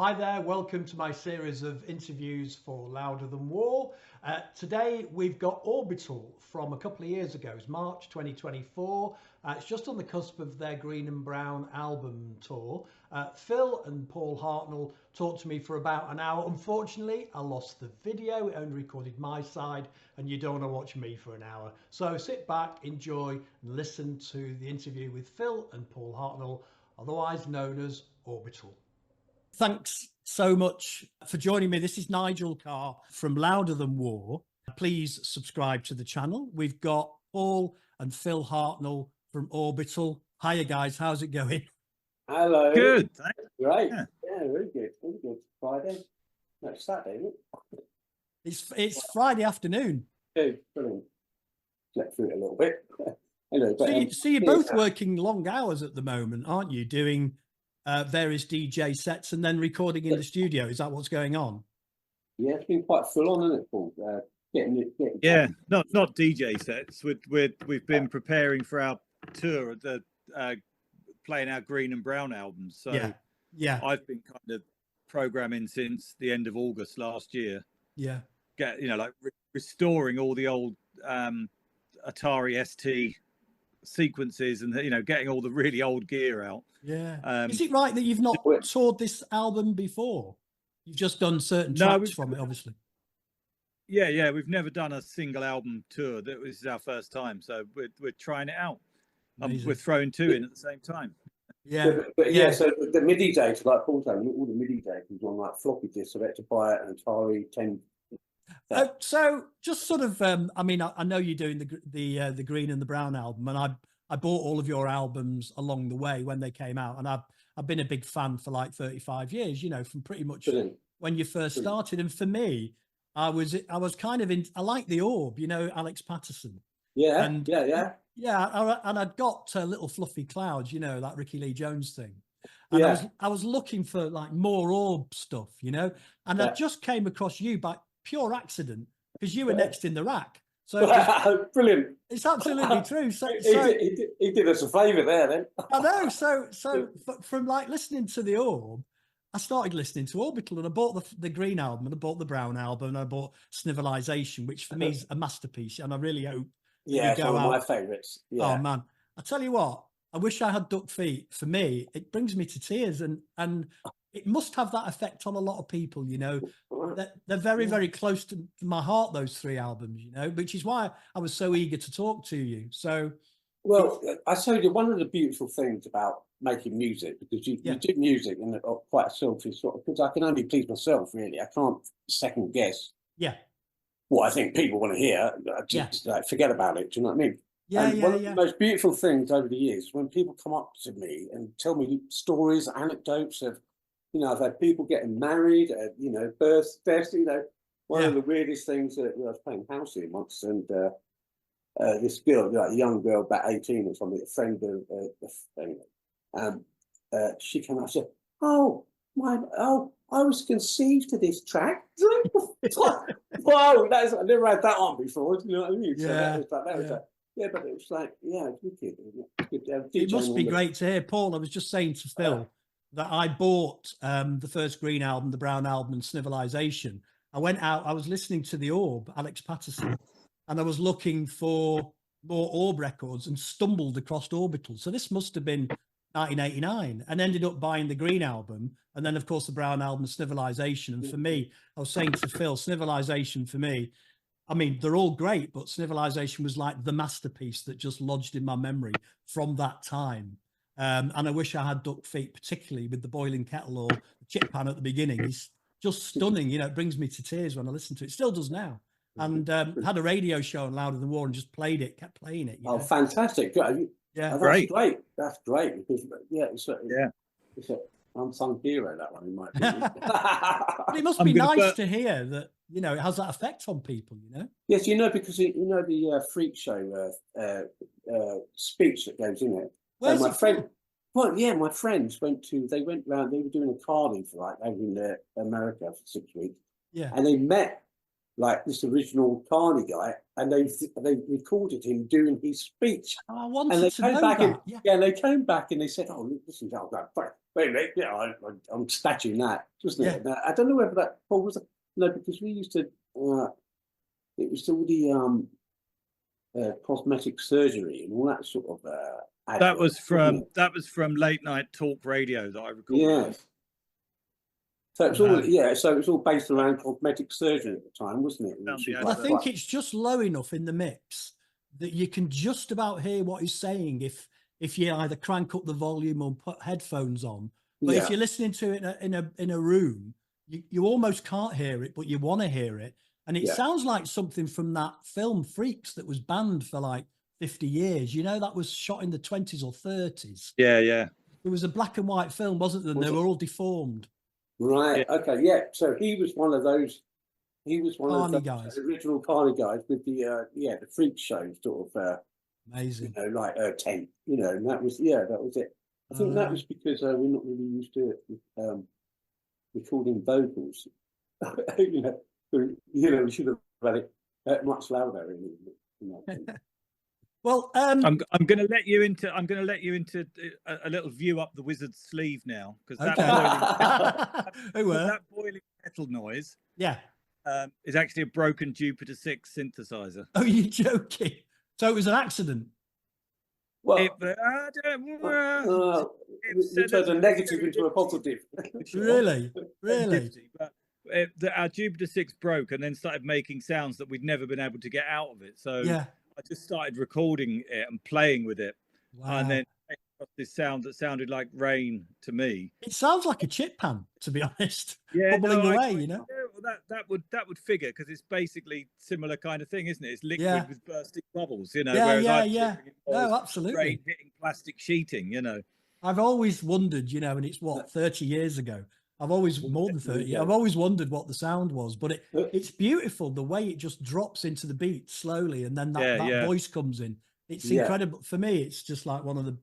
Hi there, welcome to my series of interviews for Louder Than War. Today we've got Orbital from a couple of years ago, it's March 2024. It's just on the cusp of their Green and Brown album tour. Phil and Paul Hartnoll talked to me for about an hour. Unfortunately, I lost the video, it only recorded my side, and you don't want to watch me for an hour. So sit back, enjoy, and listen to the interview with Phil and Paul Hartnoll, otherwise known as Orbital. Thanks so much for joining me. This is Nigel Carr from Louder Than War. Please subscribe to the channel. We've got Paul and Phil Hartnoll from Orbital. Hiya guys, how's it going? Hello. Good. Great. Yeah, very good. Very good. Friday. No, it's Saturday, isn't it? It's Friday afternoon. Oh, brilliant. Let through it a little bit. Anyway, So you're both working long hours at the moment, aren't you? Doing various DJ sets and then recording in the studio. Is that what's going on? Yeah, it's been quite full on, isn't it, Paul? Yeah, not DJ sets. We've been preparing for our tour at the playing our Green and Brown albums. So yeah, I've been kind of programming since the end of August last year. Yeah, restoring all the old Atari ST sequences and getting all the really old gear out. Yeah. Is it right that you've not toured this album before? You've just done certain tracks from it, obviously. Yeah, we've never done a single album tour. This is our first time, so we're trying it out. We're throwing two in at the same time. Yeah, but so the MIDI data, like Paul said, all the MIDI data was on like floppy disks, so I had to buy an Atari 10. So just sort of, I mean, I know you're doing the Green and the Brown album, and I bought all of your albums along the way when they came out, and I've been a big fan for like 35 years, from pretty much when you first started. And for me, I was kind of I like the Orb, Alex Patterson. Yeah, and and I'd got Little Fluffy Clouds, that Ricky Lee Jones thing. And I was looking for like more Orb stuff, and I just came across you by pure accident because you were next in the rack. So brilliant. It's absolutely true. So he did us a favour there then. I know. So from like listening to the Orb, I started listening to Orbital, and I bought the Green album, and I bought the Brown album, and I bought Snivelization, which for me is a masterpiece, and I really hope it's one of my favourites. Oh man, I tell you what, I wish I had duck feet. For me, it brings me to tears, and it must have that effect on a lot of people, they're very, very close to my heart, those three albums, which is why I was so eager to talk to you. So, well, I told you one of the beautiful things about making music, because you did music in quite a selfish sort of, because I can only please myself, really. I can't second guess what I think people want to hear. Just forget about it. Do you know what I mean? One of the most beautiful things over the years, when people come up to me and tell me stories, anecdotes of, I've had people getting married, births, deaths, one of the weirdest things that I was playing house in once, and this girl, a young girl, about 18 or something, a friend of, she came out and said, I was conceived to this track. Whoa, I never had that on before, do you know what I mean? So that was but it was like, it's wicked. It must be great to hear. Paul, I was just saying to Phil, that I bought the first Green album, the Brown album, and Snivelization. I went out, I was listening to the Orb, Alex Patterson, and I was looking for more Orb records and stumbled across Orbital. So this must have been 1989, and ended up buying the Green album, and then of course the Brown album, Snivelization. And for me, I was saying to Phil, Snivelization for me, I mean, they're all great, but Snivelization was like the masterpiece that just lodged in my memory from that time. And I wish I had duck feet, particularly with the boiling kettle or the chip pan at the beginning. It's just stunning. It brings me to tears when I listen to it. It still does now. And had a radio show on Louder Than War and just kept playing it. Oh, fantastic. Yeah, that's great. That's great. Because, it's an unsung hero, that one, in my opinion. But it must be nice to hear that, it has that effect on people, Yes, because, the freak show speech that goes in it. Where's my friend? Well, my friends they went round, they were doing a carny for over in America for 6 weeks. Yeah. And they met like this original carny guy, and they recorded him doing his speech. Oh, I wanted to know that. And they came back and they said, "Oh, listen, Wait, yeah, I'm statuing that, wasn't it? Yeah. I don't know whether that Paul was because we used to. It was all the cosmetic surgery and all that sort of. That was from late night talk radio that I recorded. Yes. So it's all So it was all based around cosmetic surgery at the time, wasn't it? Well, I think it's just low enough in the mix that you can just about hear what he's saying if you either crank up the volume or put headphones on. But if you're listening to it in a room, you almost can't hear it, but you want to hear it. And it sounds like something from that film Freaks that was banned for like 50 years. You know, that was shot in the 20s or 30s. Yeah, yeah. It was a black and white film, wasn't it? And they were all deformed. Right. Yeah. Okay. Yeah. So he was one of those. He was one Carney of the original Carney guys with the the Freak show sort of amazing. You know, like tent. You know, and that was that was it. I think that was because we're not really used to it recording vocals. You know, we should have had it much louder. Really, you know. Well, I'm going to let you into a little view up the wizard's sleeve now, because that boiling kettle noise, is actually a broken Jupiter 6 synthesizer. Oh, you're joking? So it was an accident. Well, it turned a negative into a positive. Really? But our Jupiter 6 broke and then started making sounds that we'd never been able to get out of it. So I just started recording it and playing with it, and then this sound that sounded like rain to me. It sounds like a chip pan, to be honest. Bubbling away, you know. Well, that would figure, because it's basically similar kind of thing, isn't it? It's liquid with bursting bubbles, you know. No, absolutely. Rain hitting plastic sheeting, you know. I've always wondered, you know, and it's what 30 years ago. I've always more than 30. I've always wondered what the sound was, but it's beautiful the way it just drops into the beat slowly, and then that voice comes in. It's incredible. For me, it's just like one of the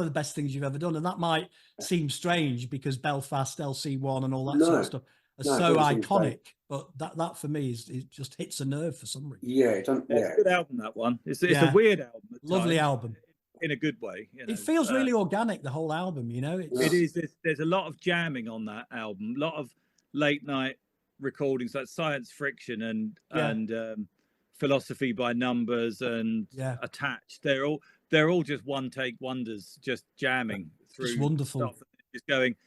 best things you've ever done. And that might seem strange because Belfast, LC1 and all that sort of stuff are so iconic, but that for me it just hits a nerve for some reason. It's a good album, that one. It's a weird album. Lovely album. In a good way, you know. It feels really organic, the whole album, you know. It is. There's a lot of jamming on that album, a lot of late night recordings, like Science Friction and Philosophy by Numbers and Attached. They're all just one take wonders, just jamming through. It's wonderful. Stuff, just going,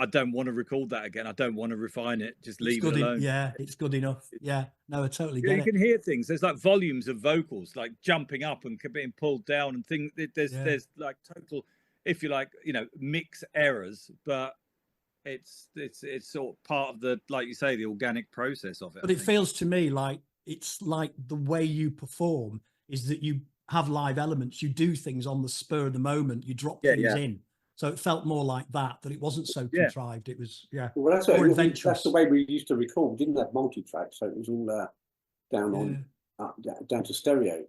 I don't want to record that again. I don't want to refine it. Just leave it alone. It's good enough. Yeah, no, I totally get it. You can hear things. There's like volumes of vocals like jumping up and being pulled down and things. There's like total, if you like, you know, mix errors, but it's sort of part of the, like you say, the organic process of it. But it feels to me like it's like the way you perform is that you have live elements. You do things on the spur of the moment. You drop things in. So it felt more like that it wasn't so contrived. It was, well, that's more adventurous. That's the way we used to record. We didn't have multi-track, so it was all down to stereo.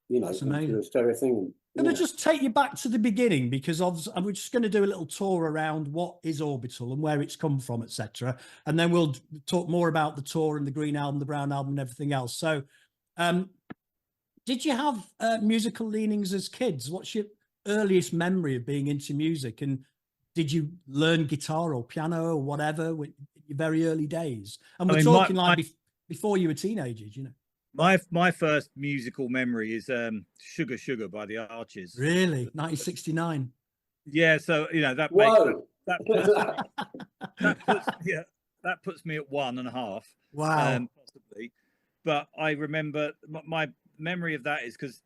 You know, that's amazing. A stereo thing. I'm going to just take you back to the beginning, because we're just going to do a little tour around what is Orbital and where it's come from, etc. And then we'll talk more about the tour and the Green Album, the Brown Album, and everything else. So, did you have musical leanings as kids? What's your earliest memory of being into music, and did you learn guitar or piano or whatever in your very early days? And we're talking before you were teenagers, you know. My first musical memory is Sugar Sugar by the Archies. Really? 1969. Yeah, so you know that puts me at 1.5. Wow. Possibly. But I remember my memory of that is because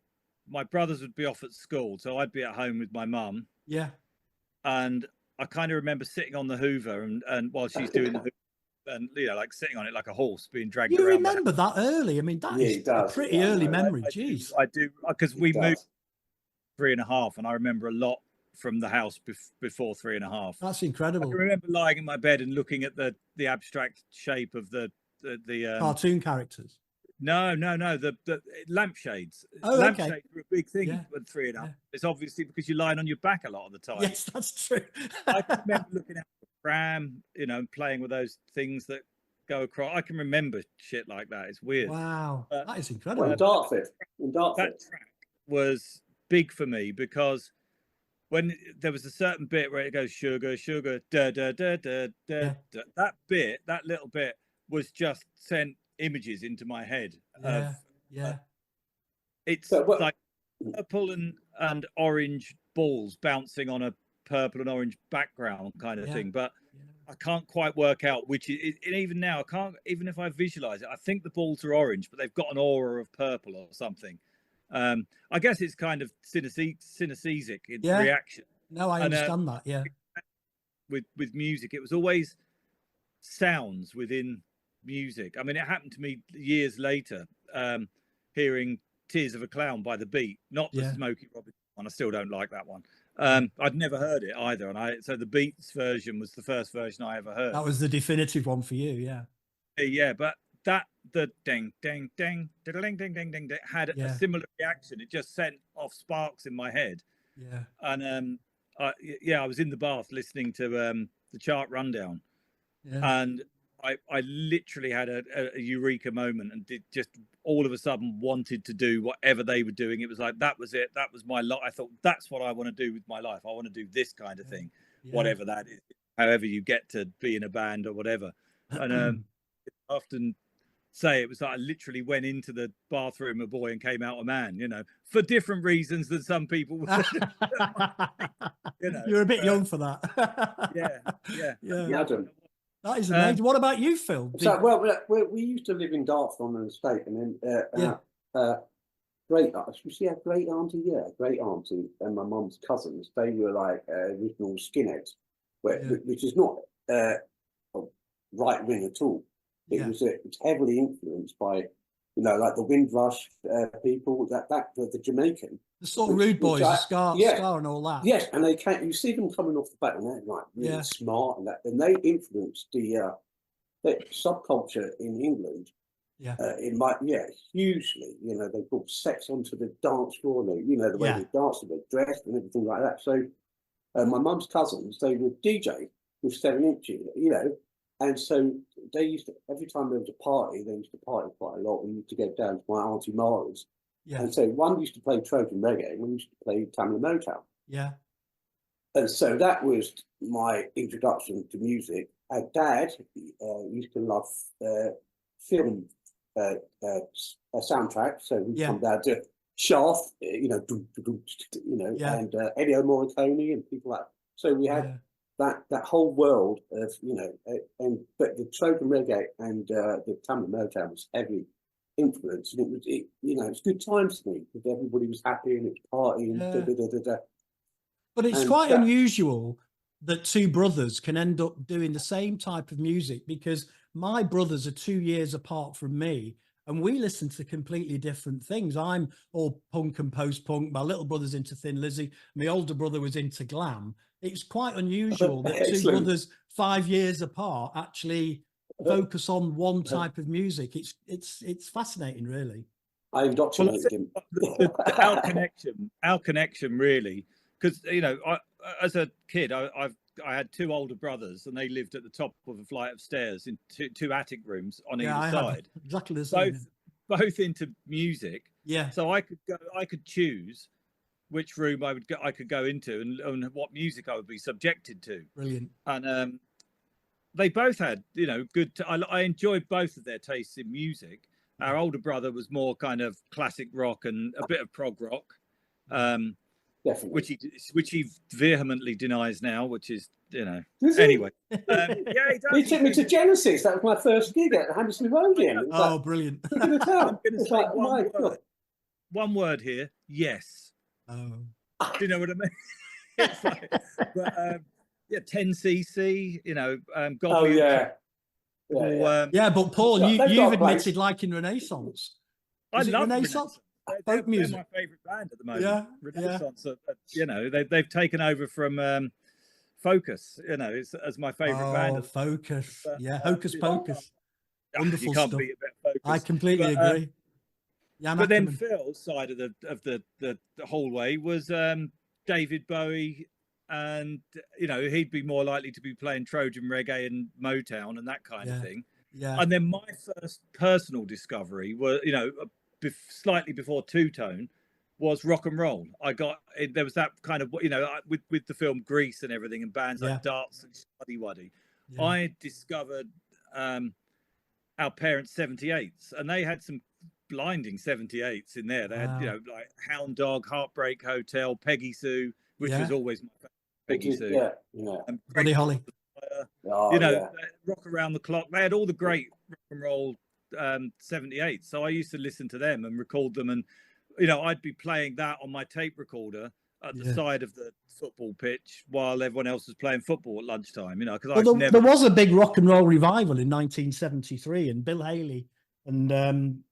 my brothers would be off at school, so I'd be at home with my mum. Yeah. And I kind of remember sitting on the Hoover and while she's doing the Hoover, and you know, like sitting on it like a horse being dragged around. You remember that early? I mean, that is a pretty early memory. Jeez. I do, because we moved 3.5, and I remember a lot from the house before 3.5. That's incredible. I remember lying in my bed and looking at the abstract shape of the cartoon characters. No, the lampshades. Oh, lampshades were a big thing at 3.5. Yeah. It's obviously because you're lying on your back a lot of the time. Yes, that's true. I can remember looking at the pram, you know, and playing with those things that go across. I can remember shit like that. It's weird. Wow, that is incredible. In Dartford. That track was big for me because when there was a certain bit where it goes sugar, sugar, da da da da da, da. That bit, that little bit, was just sent images into my head. It's like purple and orange balls bouncing on a purple and orange background kind of thing, but I can't quite work out which is, and even now I can't, even if I visualize it, I think the balls are orange, but they've got an aura of purple or something. I guess it's kind of synesthetic in reaction. No, I understand that. Yeah. With music, it was always sounds within music. I mean, it happened to me years later, hearing "Tears of a Clown" by The Beat, not the Smokey Robinson one. I still don't like that one. I'd never heard it either, and so the Beats version was the first version I ever heard. That was the definitive one for you, yeah. But the ding ding ding ding ding ding ding had a similar reaction. It just sent off sparks in my head. And I was in the bath listening to the chart rundown, and I literally had a eureka moment, and did just all of a sudden wanted to do whatever they were doing. It was like, that was it. That was my life. I thought, that's what I want to do with my life. I want to do this kind of thing, whatever that is, however you get to be in a band or whatever. And I often say it was like I literally went into the bathroom a boy and came out a man, you know, for different reasons than some people would. You know, you're a bit young for that. Yeah. That is amazing. What about you, Phil? So, well, we used to live in Dartford on an estate, and then great great auntie, and my mum's cousins. They were like original skinheads, which is not right wing at all. It's heavily influenced by, you know, like the Windrush people, the Jamaican, the sort of rude boys, the Scar and all that. Yes, and they can't. You see them coming off the back, and they're like really smart, and they influenced the subculture in England. Hugely. You know, they brought sex onto the dance floor. You know, the way they danced, and they dressed, and everything like that. So, my mum's cousins, they would DJ with 7-inch, you know. And so they used to, every time there was a party, they used to party quite a lot. We used to go down to my Auntie Mara's. And so one used to play Trojan Reggae, and one used to play Tamla Motown. And so that was my introduction to music. Dad used to love film soundtracks. So we'd come down to Shaft, you know, and Ennio Morricone and people like that. So we had that whole world of, you know, but the Trojan Reggae and the Tamla Motown was heavy influence, and it was, you know, it's good times to me because everybody was happy and it's party and But it's quite unusual that two brothers can end up doing the same type of music, because my brothers are 2 years apart from me, and we listen to completely different things. I'm all punk and post-punk. My little brother's into Thin Lizzy. My older brother was into glam. It's quite unusual that two brothers 5 years apart actually focus on one type of music. It's fascinating, really. I indoctrinated him. Our connection, really, because, you know, as a kid, I had two older brothers, and they lived at the top of a flight of stairs in two attic rooms on either side. Exactly the same. Both into music. So I could choose which room I could go into and what music I would be subjected to. Brilliant. And they both had, you know, good. I enjoyed both of their tastes in music. Our older brother was more kind of classic rock and a bit of prog rock. Definitely. Which he vehemently denies now, which is, you know. Anyway, he does. He took me to Genesis. That was my first gig at Hammersmith Odeon. Oh, brilliant! I'm going to say one word here. Yes. Oh. Do you know what I mean? It's like, but 10cc. You know, oh yeah. But Paul, you've admitted liking Renaissance. I love Renaissance. Folk music. They're my favourite band at the moment. Renaissance. You know, they've taken over from Focus. You know, as my favourite band. Focus. Hocus Pocus. Wonderful you can't stuff. beat a bit of Focus. I completely agree. But then Phil's side of the whole way was David Bowie, and, you know, he'd be more likely to be playing Trojan Reggae and Motown and that kind of thing. And then my first personal discovery was, you know, slightly before Two Tone, was rock and roll. There was that kind of, you know, with the film Grease and everything, and bands like Darts and Shuddy Waddy. I discovered our parents' 78s, and they had some blinding 78s in there. They had, you know, like Hound Dog, Heartbreak Hotel, Peggy Sue, which was always my favorite. Peggy Sue, and Buddy Holly. You know, Rock Around the Clock. They had all the great rock and roll 78s. So I used to listen to them and record them, and you know, I'd be playing that on my tape recorder at the side of the football pitch while everyone else was playing football at lunchtime. You know, because there was a big rock and roll revival in 1973, and Bill Haley and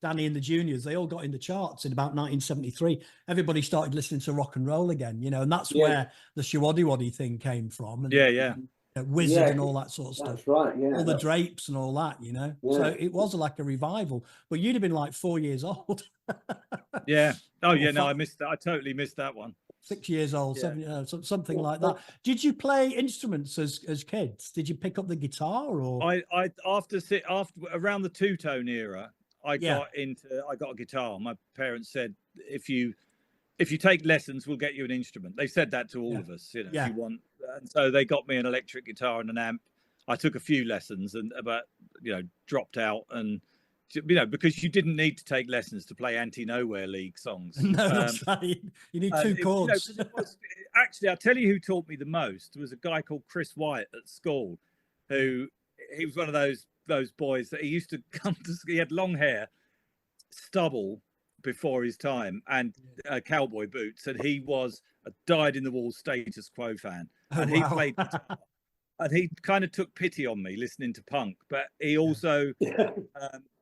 Danny and the Juniors, they all got in the charts in about 1973. Everybody started listening to rock and roll again, you know, and that's where the Shawaddy Waddy thing came from. And, Wizard and all that sort of stuff. That's right, all the Drapes and all that, you know. So it was like a revival. But you'd have been like 4 years old. Oh yeah, no, I missed that. I totally missed that one. 6 years old, 7, something like that. Did you play instruments as kids? Did you pick up the guitar, or? I after around the two-tone era, I got a guitar. My parents said, if you take lessons, we'll get you an instrument. They said that to all of us, you know, if you want. And so they got me an electric guitar and an amp. I took a few lessons and you know, dropped out, and you know, because you didn't need to take lessons to play Anti-Nowhere League songs. No, that's right. You need two chords. You know, actually, I'll tell you who taught me the most was a guy called Chris White at school, he was one of those boys that he used to come to. He had long hair, stubble before his time, and cowboy boots, and he was a dyed-in-the-wall Status Quo fan, and he played guitar, and he kind of took pity on me listening to punk, but he also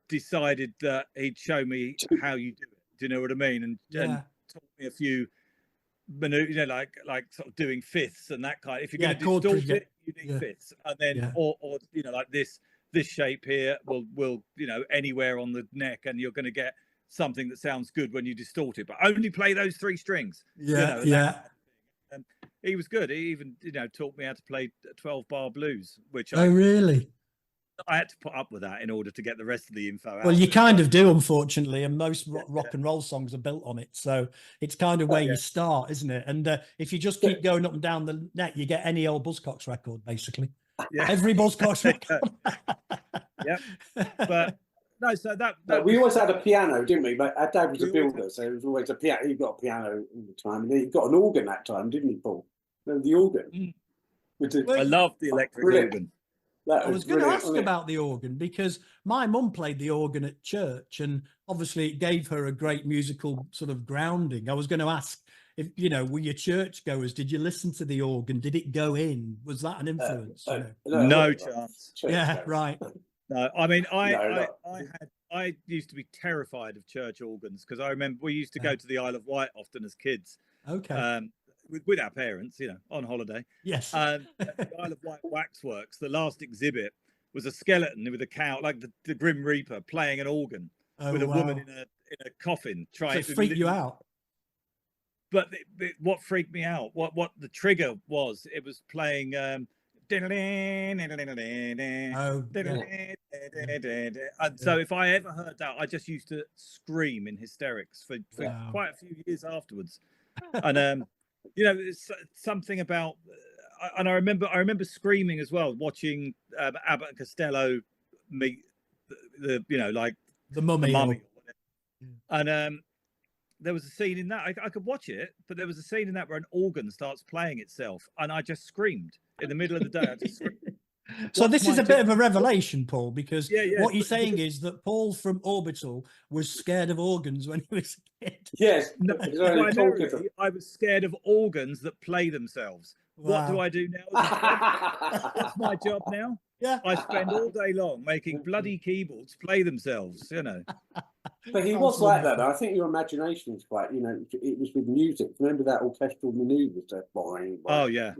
decided that he'd show me how you do it. Do you know what I mean? And taught me a few maneuvers, you know, like sort of doing fifths and that kind. If you're going to distort it, you need fifths, and then or you know, like this shape here will you know, anywhere on the neck, and you're going to get something that sounds good when you distort it, but only play those 3 strings. And he was good. He even, you know, taught me how to play 12-bar blues, which I had to put up with that in order to get the rest of the info out. Well, you kind of do, unfortunately, and most rock and roll songs are built on it, so it's kind of where you start, isn't it? And if you just keep going up and down the net, you get any old Buzzcocks record, basically. Every Buzzcocks record. But no, so that we always had a piano, didn't we? But our dad was a builder, so there was always a piano. He got a piano all the time, and he got an organ that time, didn't he, Paul? The organ. I love the electric organ. I was going to ask about the organ, because my mum played the organ at church, and obviously it gave her a great musical sort of grounding. I was going to ask, if you know, were your churchgoers, did you listen to the organ? Did it go in? Was that an influence? No chance. Right. No, I mean, I used to be terrified of church organs, because I remember we used to go to the Isle of Wight often as kids. With our parents, you know, on holiday. Yes. The Isle of Wight Waxworks, the last exhibit was a skeleton with a cow, like the Grim Reaper, playing an organ with a woman in a coffin. Trying to freak you out. But what freaked me out, what the trigger was, it was playing. And so if I ever heard that, I just used to scream in hysterics for quite a few years afterwards. And you know, it's something about, and I remember screaming as well, watching Abbott and Costello meet the you know, like the mummy or whatever. And there was a scene in that, I could watch it, but there was a scene in that where an organ starts playing itself, and I just screamed in the middle of the day. I just screamed. So this is a bit of a revelation, Paul, because what you're saying is that Paul from Orbital was scared of organs when he was a kid. Yes. No, primarily, I was scared of organs that play themselves. Wow. What do I do now? What's my job now? I spend all day long making bloody keyboards play themselves, you know. But he was like that. I think your imagination is quite, you know, it was with music. Remember that orchestral manoeuvres, that boring. Oh, yeah.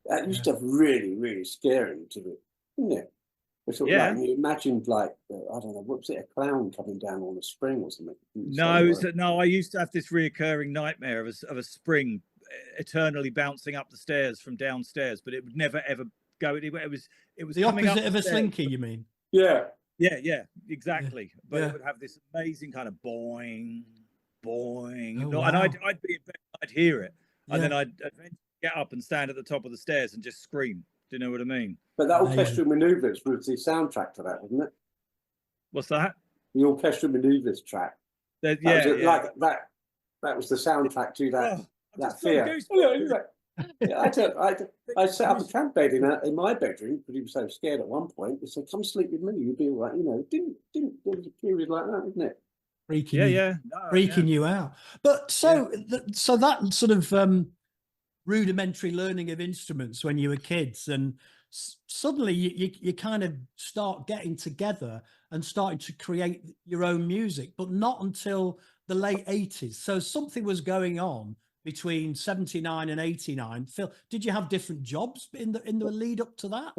That used to have really, really scary to it, didn't it? Sort of like, you imagined, like, I don't know, what was it, a clown coming down on a spring or something? No, I used to have this reoccurring nightmare of a spring eternally bouncing up the stairs from downstairs, but it would never, ever go anywhere. It was the opposite of a slinky, you mean? Yeah. Yeah, exactly. But it would have this amazing kind of boing, boing, Oh, and wow. I'd be in bed, I'd hear it, and Yeah. then I'd eventually get up and stand at the top of the stairs and just scream. Do you know what I mean? But that Amazing. orchestral manoeuvres was the soundtrack to that, wasn't it? What's that? The orchestral manoeuvres track. Like that. That was the soundtrack to that. That fear. I set up a camp bed in my bedroom because he was so scared at one point. He said, "Come sleep with me, you'll be all right." You know, didn't there was a period like that, wasn't it? Freaking you out. But so so that sort of rudimentary learning of instruments when you were kids, and suddenly you kind of start getting together and starting to create your own music, but not until the late 80s. So something was going on between 79 and 89. Phil, did you have different jobs in the lead up to that?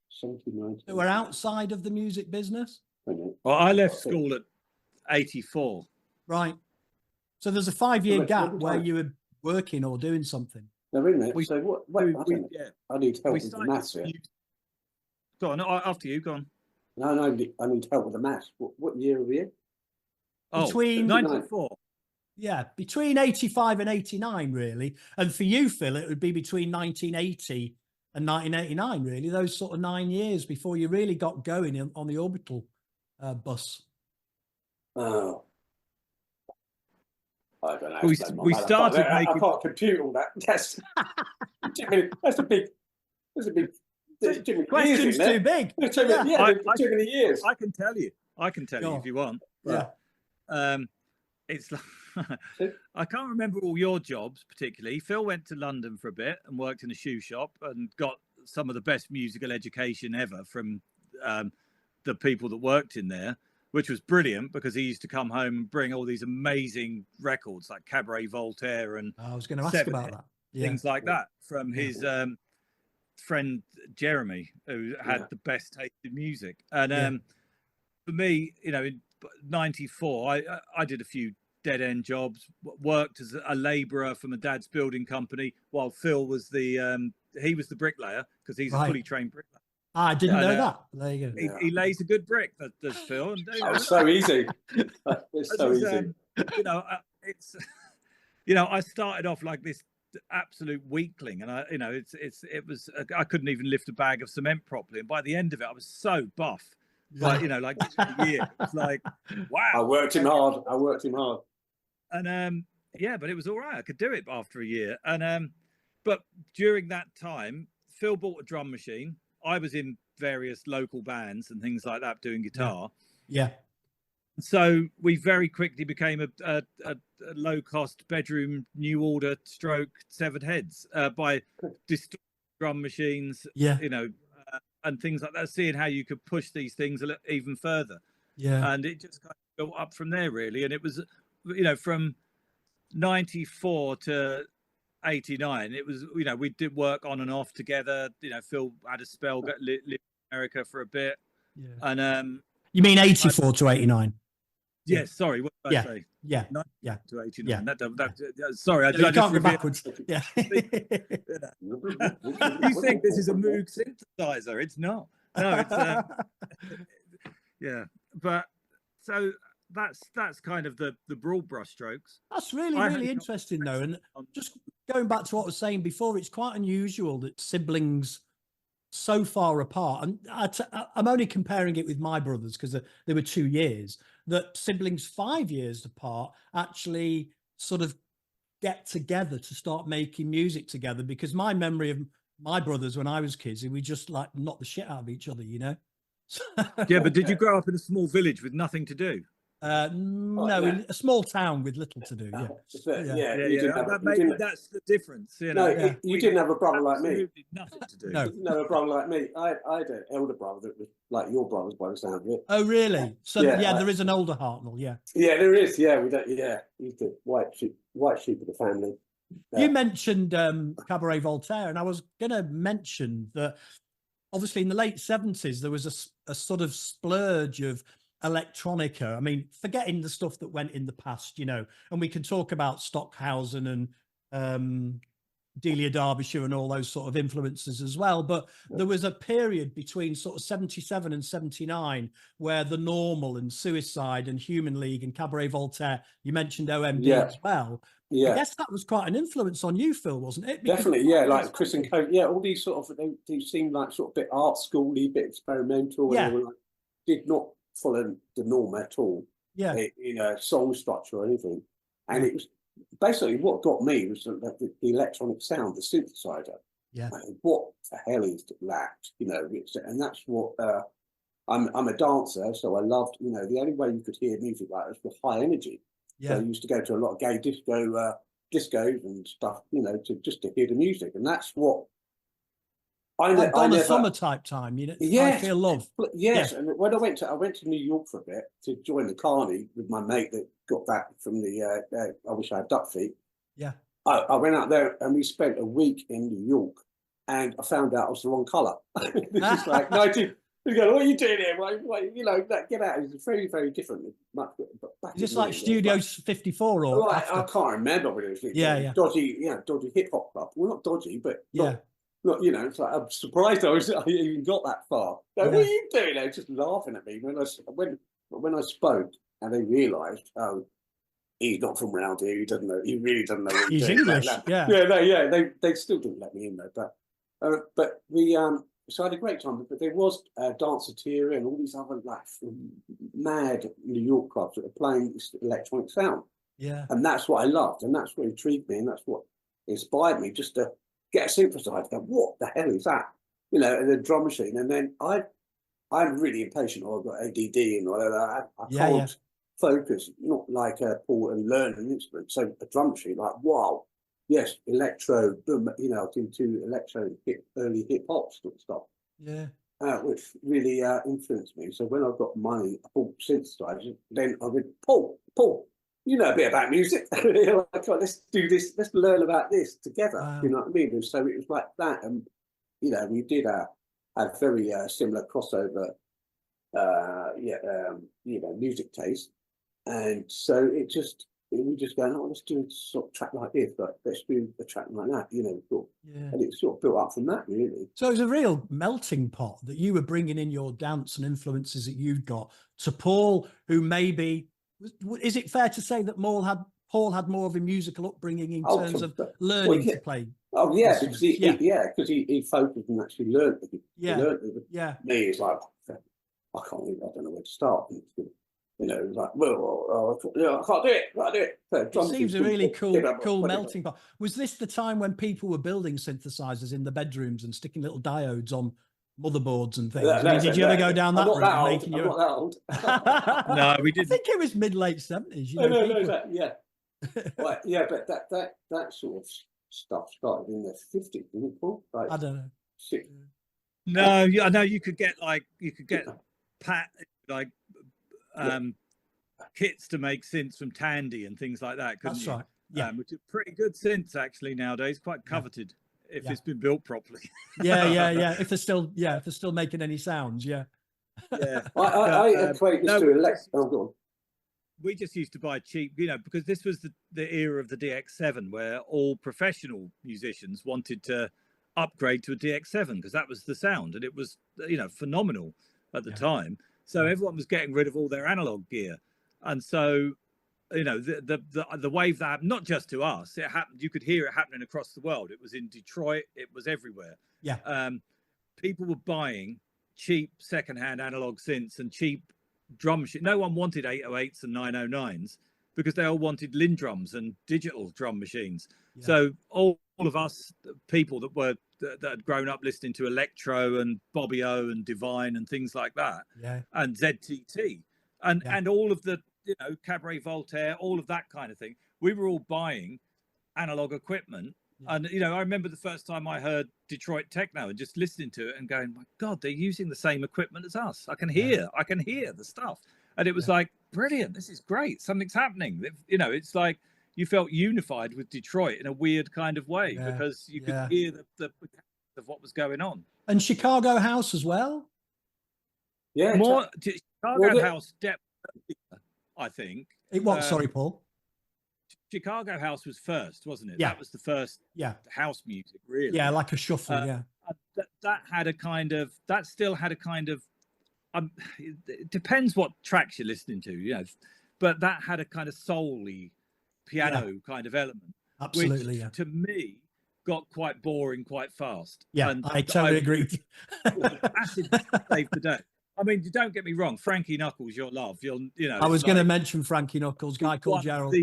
79. That were outside of the music business? Well, I left school at 84. Right. So there's a 5-year gap where you were working or doing something. No, isn't it? So I need help with the maths here. Go on, after you, go on. No, I need help with the maths. What year are we in? Between 94. Yeah, between 85 and 89, really. And for you, Phil, it would be between 1980 and 1989, really. Those sort of 9 years before you really got going on the Orbital bus. Oh. I don't know. We started making... I can't compute all that. That's a big... Question's too big. Too many years. I can tell you if you want. But, it's like I can't remember all your jobs particularly. Phil went to London for a bit and worked in a shoe shop and got some of the best musical education ever from the people that worked in there, which was brilliant because he used to come home and bring all these amazing records like Cabaret Voltaire and I was going to ask about that. Things like that from his friend Jeremy, who had the best taste in music. And for me, you know, in 94, I did a few dead end jobs, worked as a labourer for my dad's building company while Phil was the bricklayer because he's a fully trained bricklayer. I didn't know that. There you go. He lays a good brick, does Phil. And, it's so easy. It's so easy. I started off like this absolute weakling, and I couldn't even lift a bag of cement properly. And by the end of it, I was so buff. Like, like a year. It's like, wow. I worked him hard. And but it was all right. I could do it after a year. And but during that time, Phil bought a drum machine. I was in various local bands and things like that doing guitar. Yeah. So we very quickly became a low-cost bedroom New Order stroke Severed Heads by distorting drum machines. Yeah. And things like that, seeing how you could push these things even further. Yeah. And it just kind of built up from there, really. And it was, from 94 to 89, it was, we did work on and off together. Phil had a spell, lived in America for a bit. Yeah. And you mean 84 to 89? Yes, sorry, what did I say? Yeah. 90 to 89. Yeah. Sorry, I can't go backwards. Yeah. You think this is a Moog synthesizer? It's not. No, it's But so that's kind of the broad brush strokes. That's really interesting though. And just going back to what I was saying before, it's quite unusual that siblings so far apart, and I'm only comparing it with my brothers because they were 2 years, that siblings 5 years apart actually sort of get together to start making music together. Because my memory of my brothers when I was kids, we just like knocked the shit out of each other, Yeah, but did you grow up in a small village with nothing to do? No, in a small town with little to do. Maybe that's the difference. You didn't have a brother like me. Nothing to do. No. You didn't have a brother like me. I had an elder brother that was like your brothers by the sound of it. Oh, really? So there is an older Hartnoll. Yeah, there is. Yeah, we don't. Yeah, he's the white sheep of the family. You mentioned Cabaret Voltaire, and I was going to mention that obviously in the late 70s there was a sort of splurge of electronica. I mean, forgetting the stuff that went in the past, and we can talk about Stockhausen and Delia Derbyshire and all those sort of influences as well. But there was a period between sort of 77 and 79 where The Normal and Suicide and Human League and Cabaret Voltaire, you mentioned OMD as well. I guess that was quite an influence on you, Phil, wasn't it? Because definitely, yeah, like Chris and Co. Yeah, all these sort of, they seemed like sort of a bit art schooly, bit experimental. Yeah. And they were like, did not follow the norm at all. Yeah. You know, song structure or anything. And it was basically what got me was the electronic sound, the synthesizer. Yeah. What the hell is that? You know, and that's what I'm a dancer, so I loved. You know, the only way you could hear music like this was high energy. Yeah. So I used to go to a lot of gay discos and stuff. You know, just to hear the music, and that's what I never. Summer type time, you know. Yes, I Feel Love. Yes, and when I went to New York for a bit to join the Carney with my mate that got back from the I wish I had duck feet. Yeah, I went out there and we spent a week in New York, and I found out I was the wrong colour. This is like 19. You go, what are you doing here? Why, you know, get out. It's very, very different. Much, is this like Studio 54 or? Right, I can't remember what it was. Yeah. Dodgy, dodgy hip hop club. Well, not dodgy, but not, you know, it's like I'm surprised I even got that far. What are you doing? They're just laughing at me when I spoke, and they realised, oh, he's not from around here. He doesn't know. He really doesn't know what he's doing. English. They still didn't let me in though. But we so I had a great time. But there was Danceteria and all these other like mad New York clubs that were playing this electronic sound. Yeah, and that's what I loved, and that's what intrigued me, and that's what inspired me just to get a synthesizer. Go, what the hell is that? You know, and a drum machine. And then I'm really impatient, or I've got ADD and all that. I can't focus, not like Paul, and learn an instrument. So a drum machine, like, wow, yes, electro, boom, you know, into electro, early hip hop sort of stuff. Yeah. Which really influenced me. So when I got money, I bought synthesizers. Then I went, Paul, you know a bit about music. Like, let's do this. Let's learn about this together. Wow. You know what I mean? And so it was like that. And, you know, we did have very similar crossover, you know, music taste. And so we just going, oh, let's do a sort of track like this, but let's do a track like that, you know. And it sort of built up from that, really. So it was a real melting pot that you were bringing in your dance and influences that you'd got to Paul, who maybe, is it fair to say that Paul had more of a musical upbringing in terms of learning to play? Oh yeah, because he focused and actually learned. He learned it. Me, it's like, I don't know where to start. You know, like, I can't do it. So it seems a really cool melting pot. Was this the time when people were building synthesizers in the bedrooms and sticking little diodes on motherboards and things? Did you ever go down that route? I'm not that old. No, we didn't. I think it was mid-late 70s. You know, Well, yeah, but that sort of stuff started in the 50s, didn't it, Paul? Like, I don't know. No, I know you could get kits to make synths from Tandy and things like that. That's right. Yeah, which are pretty good synths actually nowadays. Quite coveted if it's been built properly. Yeah. If they're still making any sounds, yeah. I equate this to electric. Oh, go on. We just used to buy cheap, you know, because this was the era of the DX7 where all professional musicians wanted to upgrade to a DX7 because that was the sound, and it was, you know, phenomenal at the time. So everyone was getting rid of all their analog gear, and so, you know, the wave that happened, not just to us, it happened. You could hear it happening across the world. It was in Detroit. It was everywhere. Yeah. People were buying cheap secondhand analog synths and cheap drum machines. No one wanted 808s and 909s because they all wanted Lindrums and digital drum machines. So all of us people that had grown up listening to electro and Bobby O and Divine and things like that, and ZTT and all of the, you know, Cabaret Voltaire, all of that kind of thing, we were all buying analog equipment. And, you know, I remember the first time I heard Detroit techno and just listening to it and going, my God, they're using the same equipment as us. I can hear the stuff. And it was like, brilliant. This is great. Something's happening. You know, it's like you felt unified with Detroit in a weird kind of way because you could hear the of what was going on. And Chicago House as well? Yeah. More Chicago House depth, I think. It was, sorry, Paul. Chicago House was first, wasn't it? Yeah. That was the first house music, really. Yeah, like a shuffle, that had a kind of, that still had a kind of, it depends what tracks you're listening to, you know, but that had a kind of soul-y piano kind of element. Absolutely, which to me got quite boring quite fast. Yeah, and I totally agree. Acid saved the day. I mean, don't get me wrong, Frankie Knuckles, your love, you know. I was going to mention Frankie Knuckles, guy called Gerald.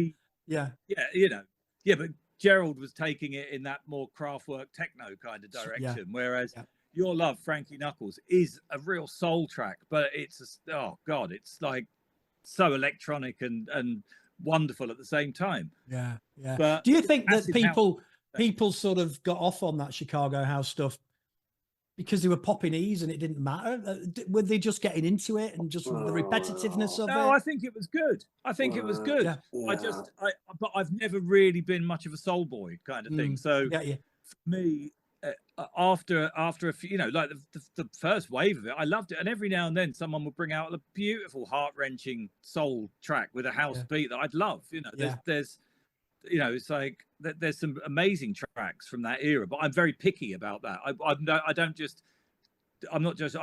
Yeah, you know, but Gerald was taking it in that more Kraftwerk techno kind of direction, whereas your love, Frankie Knuckles, is a real soul track, but it's oh god, it's like so electronic and wonderful at the same time. Yeah. But do you think that people sort of got off on that Chicago House stuff because they were popping E's and it didn't matter? Were they just getting into it and just the repetitiveness of it? No, I think it was good. I think it was good. But I've never really been much of a soul boy kind of thing. So for me, after a few, you know, like the first wave of it, I loved it. And every now and then someone would bring out a beautiful, heart-wrenching soul track with a house beat that I'd love. You know, there's you know, it's like there's some amazing tracks from that era, but I'm very picky about that. I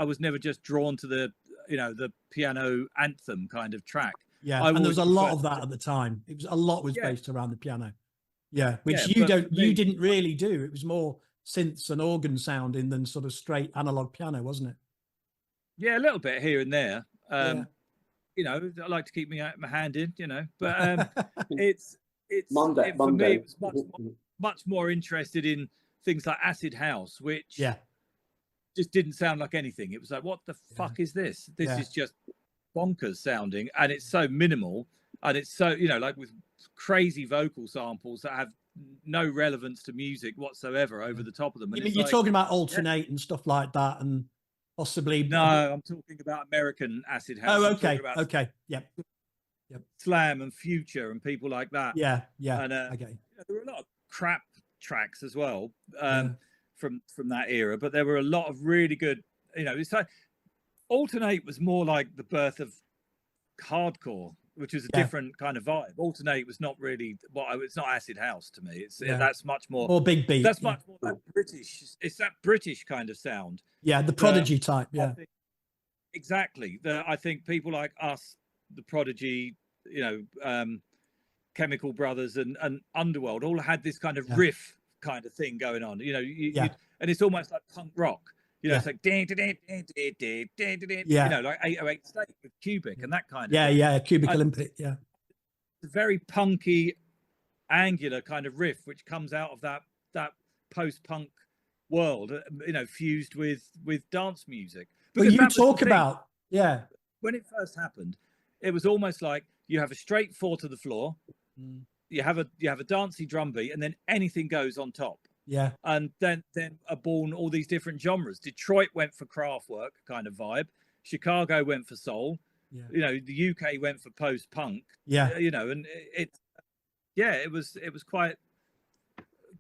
was never just drawn to the, you know, the piano anthem kind of track. Yeah, and there was a lot of that at the time. It was a lot was based around the piano. Yeah, which you didn't really do. It was more synths and organ sounding than sort of straight analog piano, wasn't it? Yeah, a little bit here and there. You know, I like to keep my hand in, you know, but it's Monday. For me, it was much more interested in things like acid house, which just didn't sound like anything. It was like, what the fuck is this? This is just bonkers sounding, and it's so minimal, and it's so, you know, like with crazy vocal samples that have no relevance to music whatsoever over the top of them. And you're talking about alternate and stuff like that, and possibly no, I'm talking about American acid house. Oh, okay, yep. Slam and Future and people like that. And there were a lot of crap tracks as well from that era, but there were a lot of really good, you know, it's like Alternate was more like the birth of hardcore, which was a different kind of vibe. Alternate was not really it's not acid house to me. It's that's much more big beat. That's much more that British. It's that British kind of sound. Yeah, the Prodigy type. Yeah, exactly. I think people like us, the Prodigy, you know, Chemical Brothers and Underworld all had this kind of riff kind of thing going on. You know, and it's almost like punk rock. You know, it's like you know, like 808 State with Cubic and that kind of Cubic Olympic. Yeah, it's a very punky, angular kind of riff which comes out of that post-punk world. You know, fused with dance music. But you talk about when it first happened, it was almost like you have a straight 4 to the floor, you have a dancey drum beat, and then anything goes on top. Yeah. And then are born all these different genres. Detroit went for Kraftwerk kind of vibe. Chicago went for soul. Yeah. You know, the UK went for post-punk. Yeah. You know, and it was quite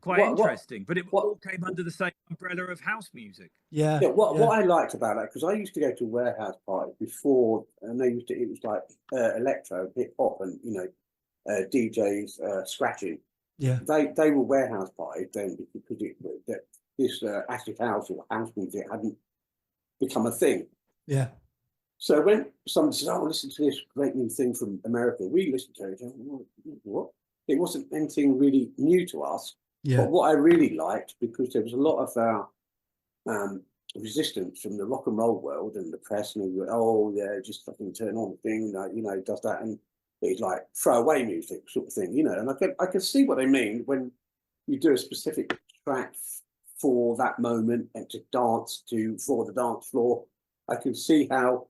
interesting. But it all came under the same umbrella of house music. Yeah. What I liked about that, because I used to go to warehouse parties before, and it was like electro, hip hop, and you know, DJs scratching. Yeah, they were warehouse parties then because this acid house or house music hadn't become a thing. Yeah. So when someone says, "Oh, listen to this great new thing from America," we listened to it. What? It wasn't anything really new to us. Yeah. But what I really liked, because there was a lot of resistance from the rock and roll world and the press, and they were, "Oh yeah, just fucking turn on the thing," you know, does that and. It's like throwaway music sort of thing, you know, and I could see what they mean when you do a specific track for that moment and to dance to for the dance floor. I can see how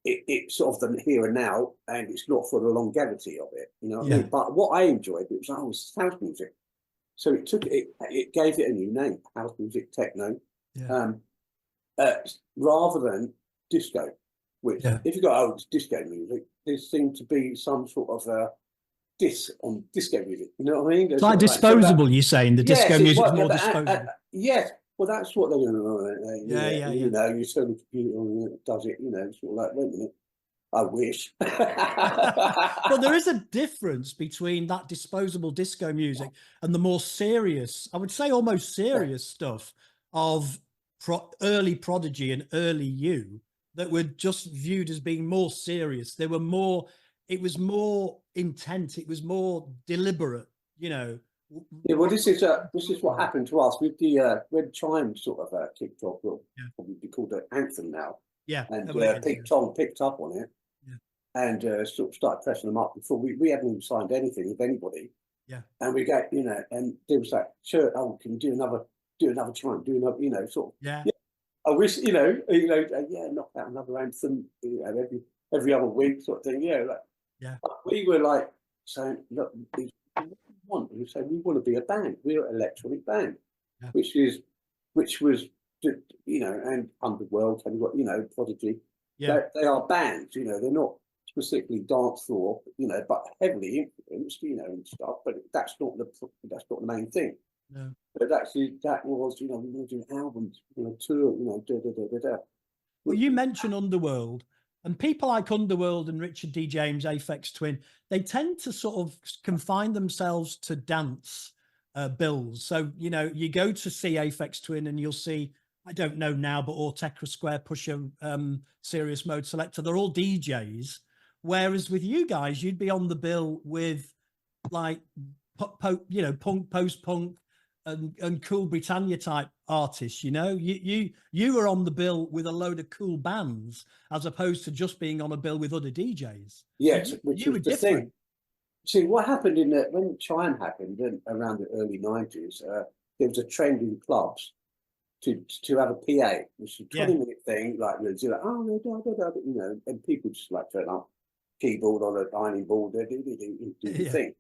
it's sort of the here and now, and it's not for the longevity of it, you know what I mean? But what I enjoyed, it was like, oh, it's house music. So it gave it a new name, house music, techno, rather than disco. Which, if you go, it's disco music, there seemed to be some sort of diss on disco music. You know what I mean? It's like disposable, you're saying? The disco music is more disposable. Yes, well, that's what they're going to You know, you turn the computer on and it does it, you know, sort of like, wait a minute. I wish. Well, there is a difference between that disposable disco music and the more serious, I would say almost serious stuff of early Prodigy and early You that were just viewed as being more serious. They were more, it was more intent. It was more deliberate, you know. Yeah, well, this is what happened to us with the when Chime sort of kicked off. Well, probably be called an anthem now. Yeah, and Tom picked up on it, and sort of started pressing them up. Before we hadn't even signed anything with anybody. Yeah, and we got, you know, and there was like, sure, oh, can you do another Chime, do another, you know, sort of. Yeah. I wish, you know, knock out another anthem, you know, every other week, sort of thing. Yeah, like, yeah. We were like saying, look, we say we want to be a band. We're an electronic band, which was, you know, and Underworld, and you know, Prodigy. Yeah, they are bands. You know, they're not specifically dance floor, you know, but heavily influenced, you know, and stuff. But that's not the main thing. No. But actually, that was, you know, we were doing albums, you know, tour, you know, Well, you mentioned Underworld, and people like Underworld and Richard D. James, Aphex Twin, they tend to sort of confine themselves to dance bills. So, you know, you go to see Aphex Twin and you'll see, I don't know now, but Orchestra Square, Pusher, Serious Mode Selector, they're all DJs. Whereas with you guys, you'd be on the bill with like, you know, punk, post-punk, and Cool Britannia type artists. You know, you were on the bill with a load of cool bands as opposed to just being on a bill with other DJs. Yes, which you were different. Thing. See, what happened when Chime happened around the early 90s, there was a trend in clubs to have a PA, which is a 20-minute thing, like you'd do like, oh no, you know, and people just like turn up, keyboard on an ironing board, do the thing.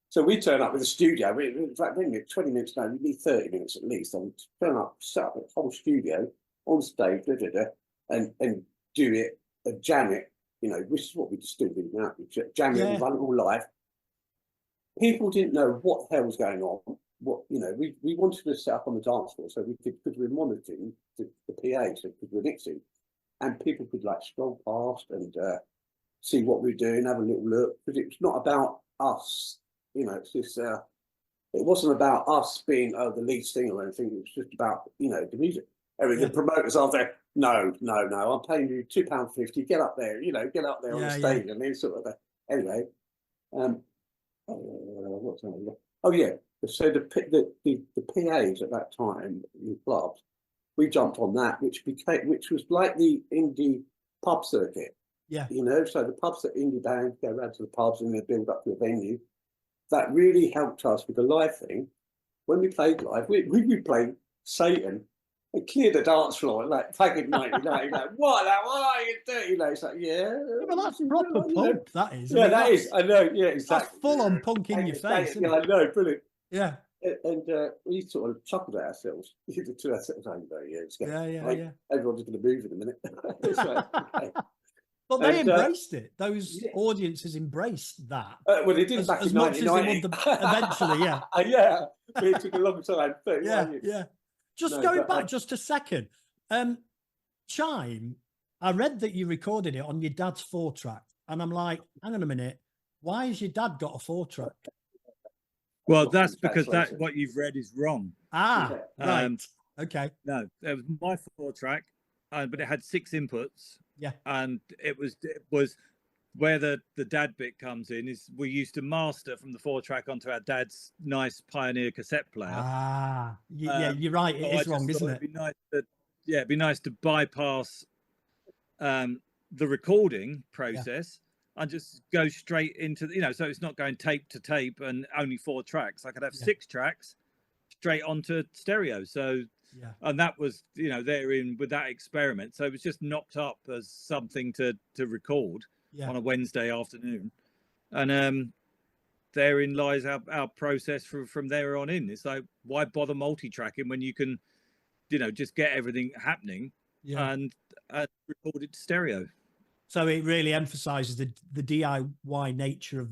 So we turn up with a studio. In fact, 20 minutes now, we need 30 minutes at least. And turn up, set up a whole studio on stage, and do it, and jam it. You know, which is what we just do now. Jam it and run it all live. People didn't know what the hell was going on. What, you know, we wanted to set up on the dance floor so we could, because we're monitoring the PA, so because we're mixing, and people could like scroll past and see what we're doing, have a little look, because it's not about us. You know, it's just, it wasn't about us being the lead singer or anything. It was just about, you know, the music. The promoters are there. No, I'm paying you £2.50. Get up there, you know, get up there on the stage, and then sort of. Anyway, what's that? Oh yeah. So the PAs at that time in clubs, we jumped on that, which was like the indie pub circuit. Yeah. You know, so the pubs that indie bands go around to the pubs and they build up to a venue. That really helped us with the live thing. When we played live, we played Satan and cleared the dance floor, like taking 99, like, what are you doing? You know, it's like, well, that's proper punk, that is. That is. I know, yeah, exactly. That's full on punk in your face. Yeah, I know, brilliant. Yeah. And we sort of chuckled at ourselves. To ourselves, yeah. Everyone's going to move in a minute. It's like, okay. But they embraced it. Those audiences embraced that. Well, they did back in 1990. Eventually, yeah. Yeah. It took a long time. Yeah. Just going back just a second. Chime, I read that you recorded it on your dad's 4-track. And I'm like, hang on a minute. Why has your dad got a 4-track? Well, that's because what you've read is wrong. Right. Okay. No, it was my 4-track, but it had 6 inputs. Yeah. And it was where the dad bit comes in is we used to master from the 4-track onto our dad's nice Pioneer cassette player. You're right. It is wrong, isn't it? It'd be nice to bypass the recording process and just go straight into the, you know, so it's not going tape to tape and only 4 tracks. I could have 6 tracks straight onto stereo. So and that was, you know, therein with that experiment. So it was just knocked up as something to record on a Wednesday afternoon. And therein lies our process from there on in. It's like, why bother multi-tracking when you can, you know, just get everything happening and record it to stereo. So it really emphasizes the DIY nature of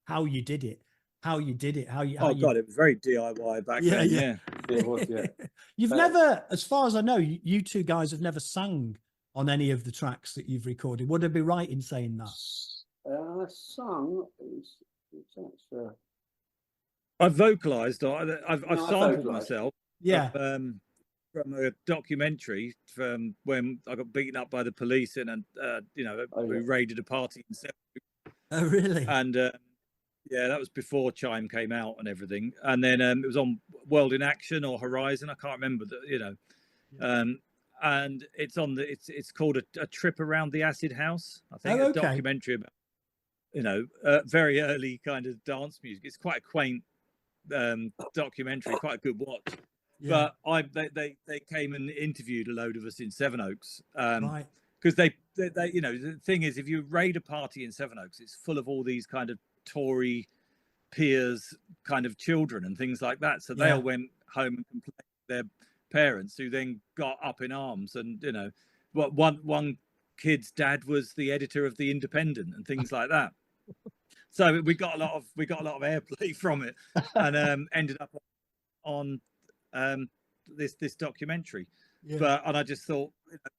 how you did it. God, it was very DIY back then. Yeah. It was, You've never, as far as I know, you two guys have never sang on any of the tracks that you've recorded. Would I be right in saying that? I've vocalized. I've sampled myself. Yeah. From a documentary from when I got beaten up by the police in we raided a party in Sevenoaks. Oh, really? And yeah, that was before Chime came out and everything. And then it was on World in Action or Horizon. I can't remember and it's on it's called a Trip Around the Acid House. I think a documentary about very early kind of dance music. It's quite a quaint documentary, quite a good watch. Yeah. But they came and interviewed a load of us in Sevenoaks, right? Because they the thing is, if you raid a party in Sevenoaks, it's full of all these kind of Tory peers, kind of children and things like that. So they all went home and complained to their parents, who then got up in arms. And one kid's dad was the editor of the Independent and things like that. So we got a lot of airplay from it, and ended up on this documentary. And I just thought,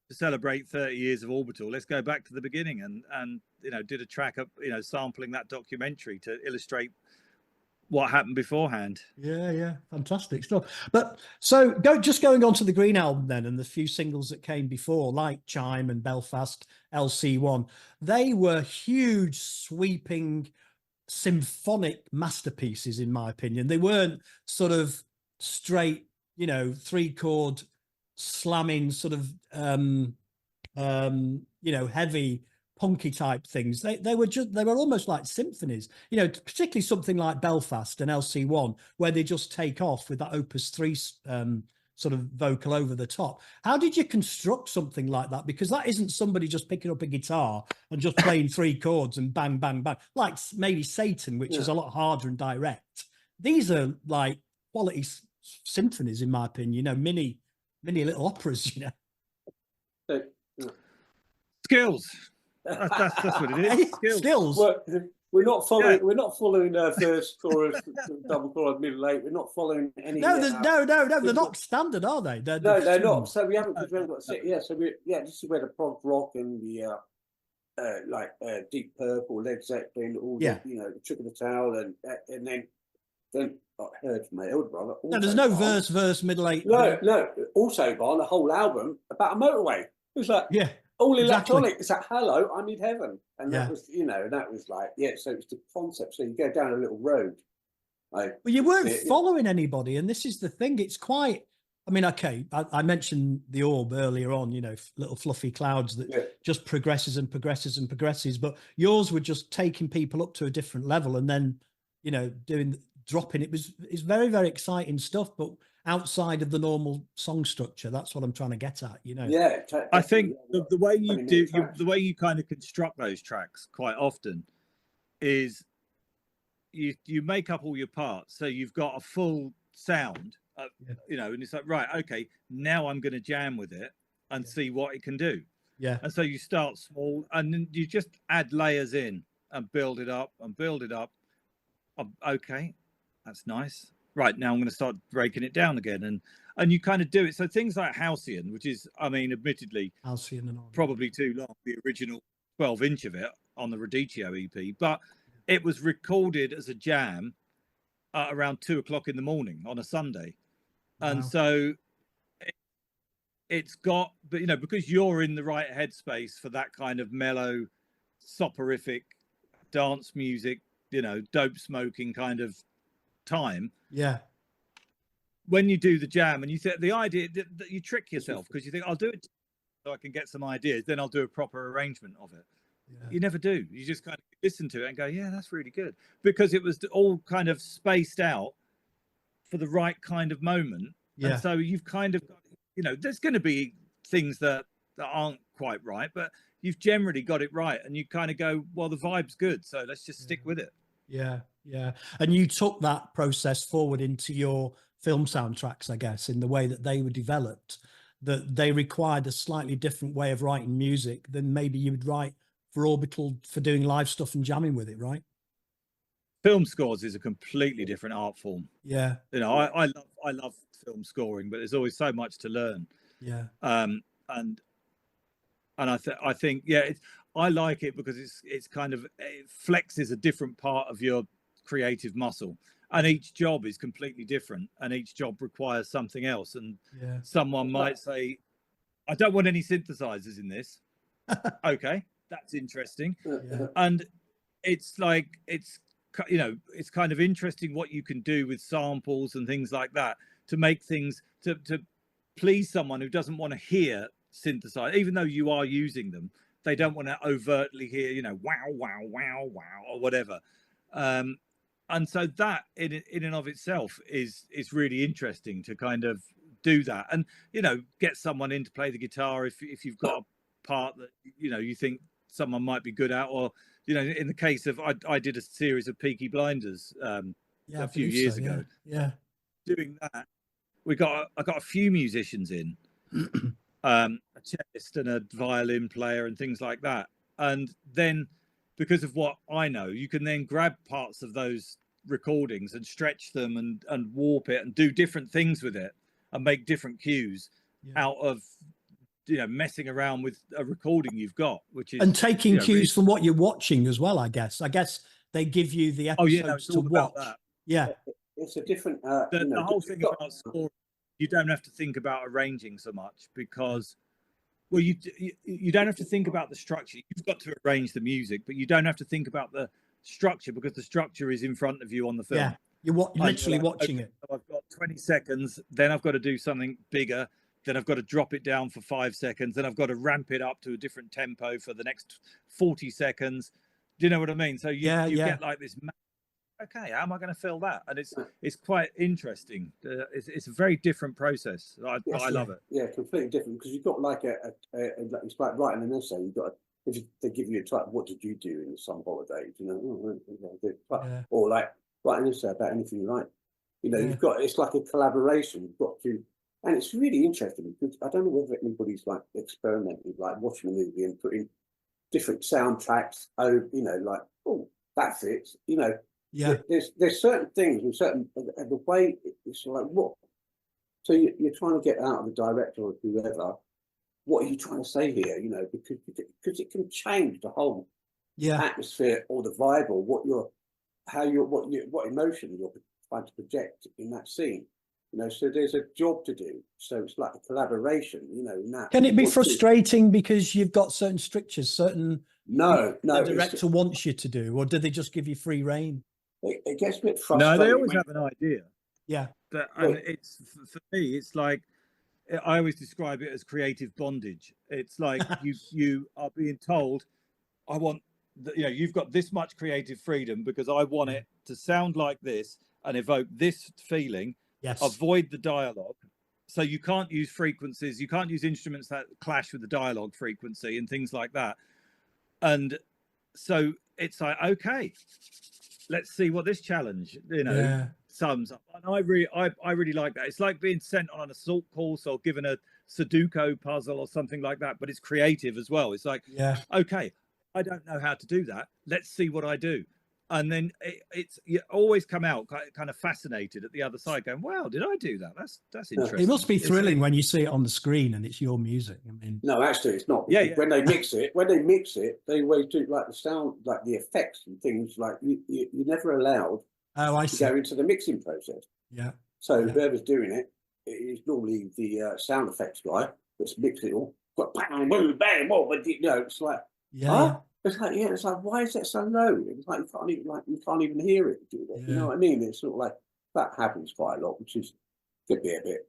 to celebrate 30 years of Orbital, let's go back to the beginning and did a track up sampling that documentary to illustrate what happened beforehand. Yeah, fantastic stuff. But so going on to the Green album then, and the few singles that came before, like Chime and Belfast, LC1, they were huge, sweeping, symphonic masterpieces, in my opinion. They weren't sort of straight, 3-chord slamming sort of heavy punky type things. They were almost like symphonies, particularly something like Belfast and LC1, where they just take off with that Opus 3 sort of vocal over the top. How did you construct something like that? Because that isn't somebody just picking up a guitar and just playing 3 chords and bang, bang, bang, like maybe Satan, which is a lot harder and direct. These are like quality symphonies, in my opinion, mini little operas, Skills. That's what it is. Skills. Well, we're not following. We're not following first chorus, double chorus, middle eight. We're not following any. No, they're not standard, are they? They're not. So we haven't got. Yeah, so this is where the prog rock and the Deep Purple, Led Zeppelin, all the Trick of the Towel, and then I heard from my elder brother. No, there's no verse, middle eight. No. Also, on the whole album about a motorway. It was like all electronic. It's like, hello, I'm in heaven, and that was that was like So it's the concept. So you go down a little road. Well, you weren't following anybody, and this is the thing. It's quite. I mean, okay, I mentioned the Orb earlier on. Little fluffy clouds that just progresses and progresses and progresses. But yours were just taking people up to a different level, and then dropping. It's very, very exciting stuff, but outside of the normal song structure. That's what I'm trying to get at, I think the way you the way you kind of construct those tracks quite often is you make up all your parts, so you've got a full sound, and it's like, right, okay, now I'm going to jam with it and see what it can do. And so you start small, and then you just add layers in and build it up and build it up. Okay, that's nice. Right, now I'm going to start breaking it down again, and you kind of do it. So things like Halcyon, which is, I mean, admittedly, probably too long, the original 12-inch of it on the Radicchio EP, but it was recorded as a jam around 2 o'clock in the morning on a Sunday. Wow. And so it's got, but because you're in the right headspace for that kind of mellow, soporific dance music, dope smoking kind of time. When you do the jam, and you think the idea that you trick yourself, because you think, I'll do it so I can get some ideas, then I'll do a proper arrangement of it. You never do. You just kind of listen to it and go, yeah, that's really good, because it was all kind of spaced out for the right kind of moment. And so you've kind of got, there's going to be things that aren't quite right, but you've generally got it right, and you kind of go, well, the vibe's good, so let's just stick with it. And you took that process forward into your film soundtracks, I guess, in the way that they were developed, that they required a slightly different way of writing music than maybe you would write for Orbital for doing live stuff and jamming with it, right? Film scores is a completely different art form. I love film scoring, but there's always so much to learn. And And I think, yeah, I like it because it's kind of, it flexes a different part of your creative muscle, and each job is completely different, and each job requires something else. And someone might say, I don't want any synthesizers in this. Okay, that's interesting. And it's like, it's, you know, it's kind of interesting what you can do with samples and things like that to make things to please someone who doesn't want to hear synthesizer, even though you are using them. They don't want to overtly hear, you know, wow, wow, wow, wow, or whatever. And so that in and of itself is really interesting to kind of do that, and, you know, get someone in to play the guitar if you've got a part that, you know, you think someone might be good at. Or, you know, in the case of, I did a series of Peaky Blinders a few years ago. Doing that, I got a few musicians in, a cellist and a violin player and things like that. And then, because of what I know, you can then grab parts of those recordings and stretch them and warp it and do different things with it and make different cues out of, you know, messing around with a recording you've got, which is, and taking, you know, cues from what you're watching as well. I guess they give you the episodes to watch. It's a different the whole thing about scoring, you don't have to think about arranging so much, because, well, you don't have to think about the structure. You've got to arrange the music, but you don't have to think about the structure, because the structure is in front of you on the film. Yeah, you're literally watching it. So I've got 20 seconds, then I've got to do something bigger, then I've got to drop it down for 5 seconds, then I've got to ramp it up to a different tempo for the next 40 seconds. Do you know what I mean? So you get like this, okay, how am I going to fill that? And it's quite interesting. It's a very different process. I love it. Yeah, completely different, because you've got like it's like writing an essay. You've got, if they give you a type, what did you do in some holiday? You know, or like write an essay about anything you like. You know, you've got, it's like a collaboration. You've got to, and it's really interesting, because I don't know whether anybody's like experimenting, like watching a movie and putting different soundtracks. Oh, you know, like, oh, that fits. You know. There's certain things and certain, the way it's like, what, so you're trying to get out of the director or whoever, what are you trying to say here, you know, because it can change the whole atmosphere or the vibe, or what emotion you're trying to project in that scene, you know. So there's a job to do, so it's like a collaboration, you know. In that, can it be frustrating because you've got certain strictures, certain the director wants you to do, or do they just give you free reign? It gets a bit frustrating. No, they always have an idea. But and it's, for me, it's like, I always describe it as creative bondage. It's like you are being told, I want, you know, you've got this much creative freedom because I want it to sound like this and evoke this feeling. Avoid the dialogue. So you can't use frequencies, you can't use instruments that clash with the dialogue frequency and things like that. And so it's like, okay, let's see what this challenge, you know, sums up. And I really like that. It's like being sent on an assault course or given a Sudoku puzzle or something like that, but it's creative as well. It's like, okay, I don't know how to do that. Let's see what I do. And then you always come out kind of fascinated at the other side, going, "Wow, did I do that? That's interesting." It must be thrilling when you see it on the screen and it's your music. I mean, no, actually, it's not. When they mix it, they always do like the sound, like the effects and things. Like you're never allowed to go into the mixing process. So whoever's doing it is normally the sound effects guy that's mixed it all. Bang, boom, bang, whoa, but you know, it's like, it's like, why is that so low? It's like you can't even hear it. You know what I mean? It's sort of like, that happens quite a lot, which could be a bit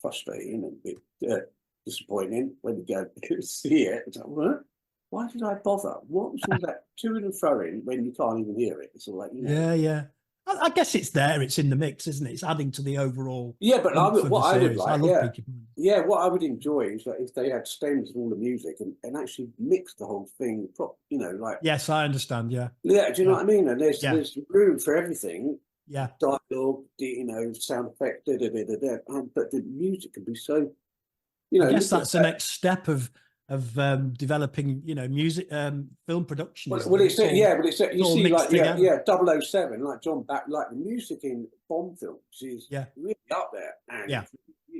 frustrating and a bit disappointing when you go see it. It's like, what? Why did I bother? What was all that to and fro-ing when you can't even hear it? It's all like, you know. I guess it's there. It's in the mix, isn't it? It's adding to the overall. But what I would like, what I would enjoy is that if they had stems and all the music and actually mix the whole thing, you know, like. Yes, I understand. Yeah. Do you know what I mean? And there's room for everything. Dialogue, you know, sound effects, but the music can be so. You know, I guess that's the next step of developing, you know, music, film production. Well, it's you see, like 007, like John Back, like the music in Bond films is really up there, and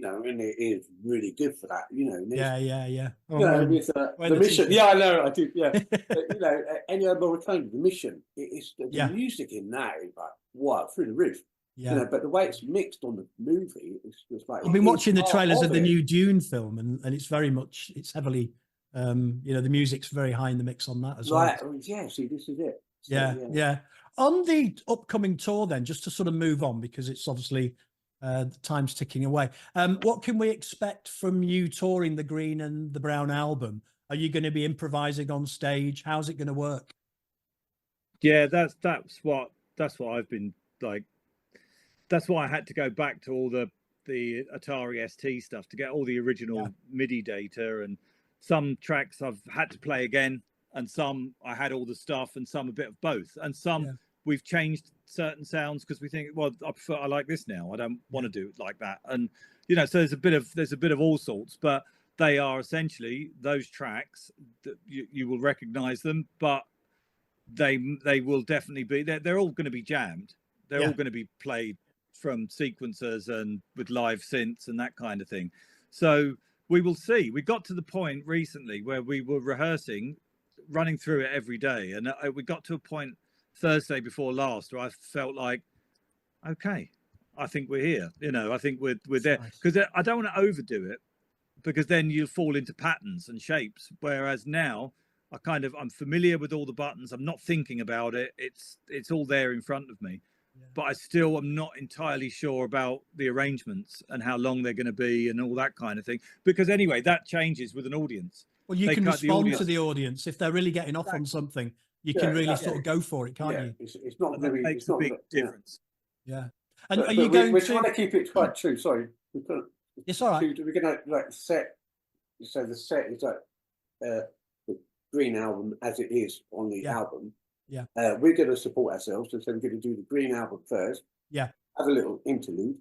you know, and it is really good for that, you know. Yeah. You know, with the mission. Yeah, I know, I do. Yeah, but, you know, any other reclaim the mission. It's the music in that is like wow, through the roof. Yeah. You know, but the way it's mixed on the movie, it's just like I've been watching the trailers of the new Dune film, and it's very much, it's heavily, you know, the music's very high in the mix on that as well. Right. Yeah. See, this is it. So, yeah. On the upcoming tour, then, just to sort of move on because it's obviously the time's ticking away. What can we expect from you touring the Green and the Brown album? Are you going to be improvising on stage? How's it going to work? Yeah, that's what I've been like. That's why I had to go back to all the Atari ST stuff to get all the original MIDI data, and some tracks I've had to play again, and some I had all the stuff, and some a bit of both, and some we've changed certain sounds because we think, well, I like this now. I don't want to do it like that, and you know, so there's a bit of all sorts, but they are essentially those tracks that you will recognize them, but they will definitely be they're all going to be jammed. They're all going to be played from sequencers and with live synths and that kind of thing. So we will see. We got to the point recently where we were rehearsing, running through it every day, and we got to a point Thursday before last where I felt like, okay, I think we're here. You know, I think we're there, because I don't want to overdo it, because then you fall into patterns and shapes. Whereas now I'm familiar with all the buttons. I'm not thinking about it. It's all there in front of me. But I still am not entirely sure about the arrangements and how long they're going to be and all that kind of thing. Because anyway, that changes with an audience. Well, you can respond to the audience if they're really getting off on something. You can really sort of go for it, can't you? It's not very. Makes a big difference. Yeah. And are you going? We're trying to keep it quite true. Sorry, it's all right. We're going to like set. So the set is like the Green album as it is on the album. Yeah. We're going to support ourselves, so we're going to do the Green album first. Yeah. Have a little interlude.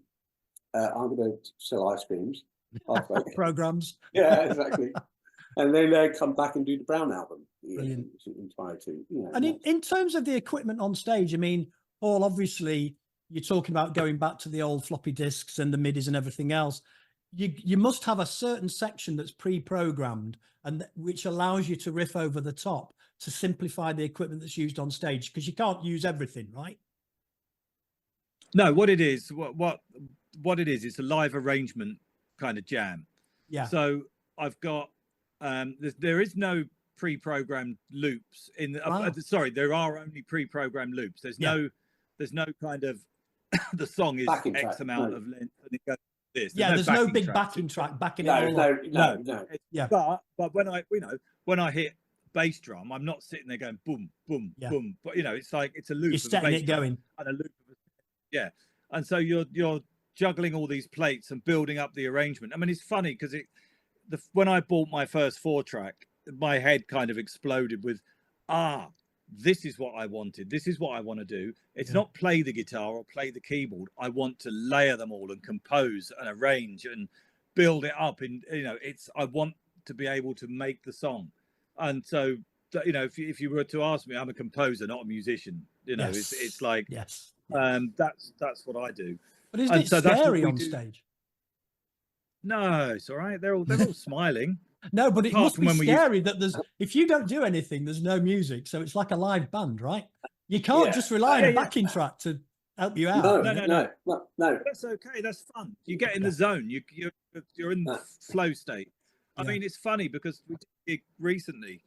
I'm going to sell ice creams. Programs. Yeah, exactly. And then come back and do the Brown album. Brilliant. Entirety. You know, and in terms of the equipment on stage, I mean, Paul, obviously you're talking about going back to the old floppy disks and the midis and everything else. You must have a certain section that's pre-programmed and which allows you to riff over the top to simplify the equipment that's used on stage, because you can't use everything, right? No, what it is, what it is, it's a live arrangement kind of jam. Yeah. So I've got there is no pre-programmed loops in the, sorry, there are only pre-programmed loops. There's no kind of the song is backing X track, amount of length and it goes this. There's no big backing track backing it all up. No. Yeah. But when I hit bass drum, I'm not sitting there going boom, boom, boom. But you know, it's like it's a loop. You're setting it going. And a loop. And so you're juggling all these plates and building up the arrangement. I mean, it's funny because when I bought my first 4-track, my head kind of exploded with, this is what I wanted. This is what I want to do. It's not play the guitar or play the keyboard. I want to layer them all and compose and arrange and build it up. And you know, I want to be able to make the song. And so, you know, if you were to ask me, I'm a composer, not a musician. You know, it's like, that's what I do. But isn't it scary on stage? No, it's all right. They're all smiling. No, but it must be scary that if you don't do anything, there's no music. So it's like a live band, right? You can't just rely on a backing track to help you out. No. That's okay. That's fun. You get in the zone. You're in the flow state. I mean, it's funny because we did recently,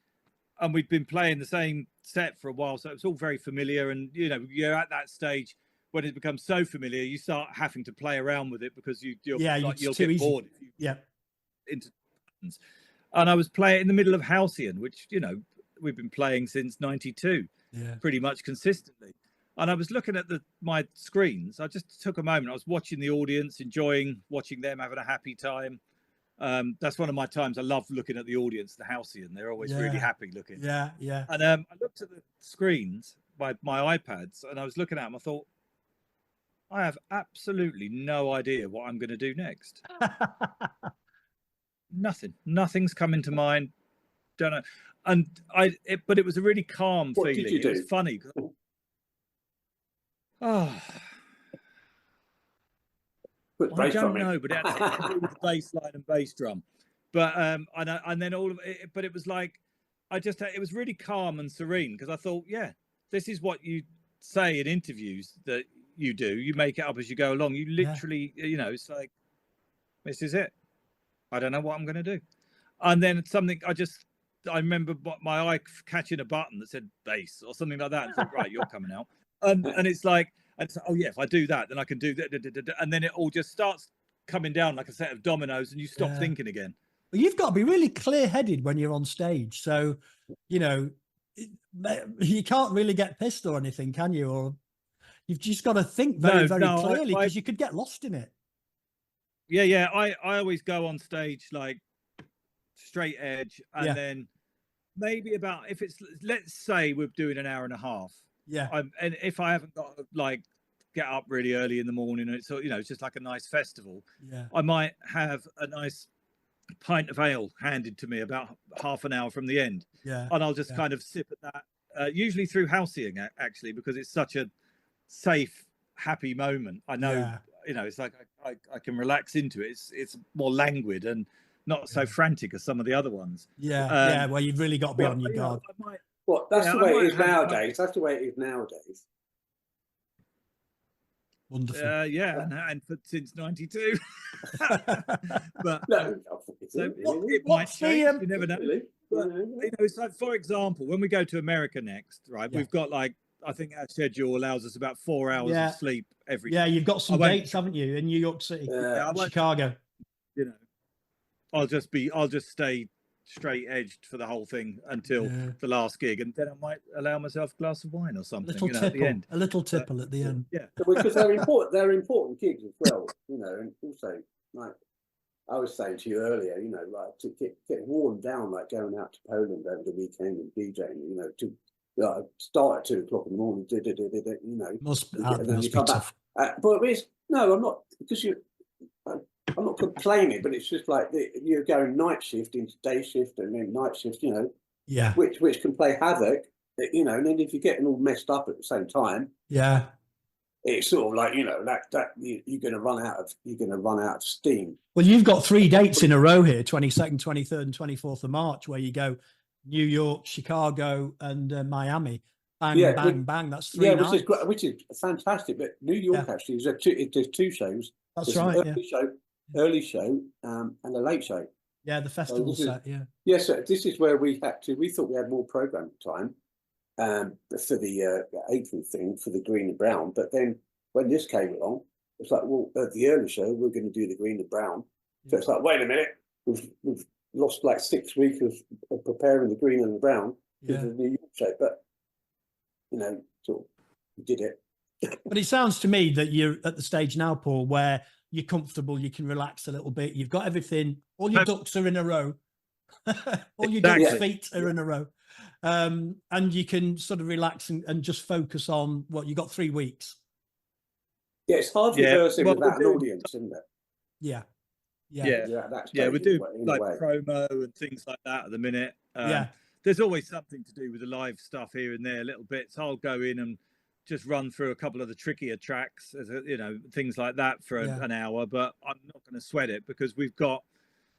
and we've been playing the same set for a while, so it's all very familiar. And you know, you're at that stage when it becomes so familiar, you start having to play around with it because you'll get bored. And I was playing in the middle of Halcyon, which, you know, we've been playing since '92, pretty much consistently. And I was looking at my screens. I just took a moment. I was watching the audience, watching them having a happy time. That's one of my times. I love looking at the audience, the Halcyon. They're always really happy looking. Yeah. And I looked at the screens, my iPads, and I was looking at them. I thought, I have absolutely no idea what I'm going to do next. Nothing's coming to mind. Don't know. And but it was a really calm feeling. Did you do? It was funny. I don't know, but it had to do with the bass line and bass drum. But and then all of it, but it was like it was really calm and serene, because I thought, yeah, this is what you say in interviews that you do. You make it up as you go along. You literally, you know, it's like, this is it. I don't know what I'm going to do. And then I remember my eye catching a button that said bass or something like that. And I thought, right, you're coming out. And it's like, oh yeah, if I do that, then I can do that. And then it all just starts coming down like a set of dominoes, and you stop thinking again. Well, you've got to be really clear-headed when you're on stage. So, you know, you can't really get pissed or anything, can you? Or you've just got to think very clearly, because you could get lost in it. Yeah. I always go on stage like straight edge, and then maybe about, if it's, let's say we're doing an hour and a half. Yeah. And if I haven't got to like get up really early in the morning, and it's, you know, it's just like a nice festival. Yeah. I might have a nice pint of ale handed to me about half an hour from the end. Yeah. And I'll just kind of sip at that, usually through housing, actually, because it's such a safe, happy moment. I know, you know, it's like I can relax into it. It's more languid and not so frantic as some of the other ones. Yeah. Well, you've really got to be on your guard. That's the way it is nowadays. That's the way it is nowadays. Wonderful. And since '92. But no, it might change. You never know. Really? But, you know, it's like, for example, when we go to America next, right? We've got like, I think our schedule allows us about 4 hours of sleep every. Yeah, you've got some dates, haven't you, in New York City, Chicago? You know, I'll just stay straight edged for the whole thing until the last gig, and then I might allow myself a glass of wine or something. A little tipple at the end. Yeah, because they're important. They're important gigs as well. You know, and also, like I was saying to you earlier, you know, like to get worn down, like going out to Poland over the weekend and DJing. You know, to start at 2 o'clock in the morning. You know, must be tough. But it's I'm not, because I'm not complaining, but it's just like you're going night shift into day shift and then night shift, you know, which can play havoc, you know, and then if you're getting all messed up at the same time, it's sort of like, you know, that you're going to run out of steam. Well, you've got 3 dates in a row here: 22nd, 23rd, and 24th of March, where you go New York, Chicago, and Miami. Bang, bang. That's 3 nights. Which is fantastic. But New York actually there's 2 shows. That's right. Early show and a late show. Yeah, the festival set. So this is where we thought we had more program time for the April thing, for the green and brown. But then when this came along, it's like, well, at the early show we're going to do the green and brown. So it's like, wait a minute, we've lost like 6 weeks of preparing the green and the brown for the New York show. But you know, so we did it. But it sounds to me that you're at the stage now, Paul, where you're comfortable, you can relax a little bit, you've got everything, all your ducks are in a row, all your ducks' feet are in a row, and you can sort of relax and just focus on what you got. 3 weeks. Yeah, it's hard rehearsing without an audience, isn't it? Yeah, we do like promo and things like that at the minute. There's always something to do with the live stuff here and there, little bits. I'll go in and just run through a couple of the trickier tracks, you know, things like that for an hour, but I'm not going to sweat it, because we've got,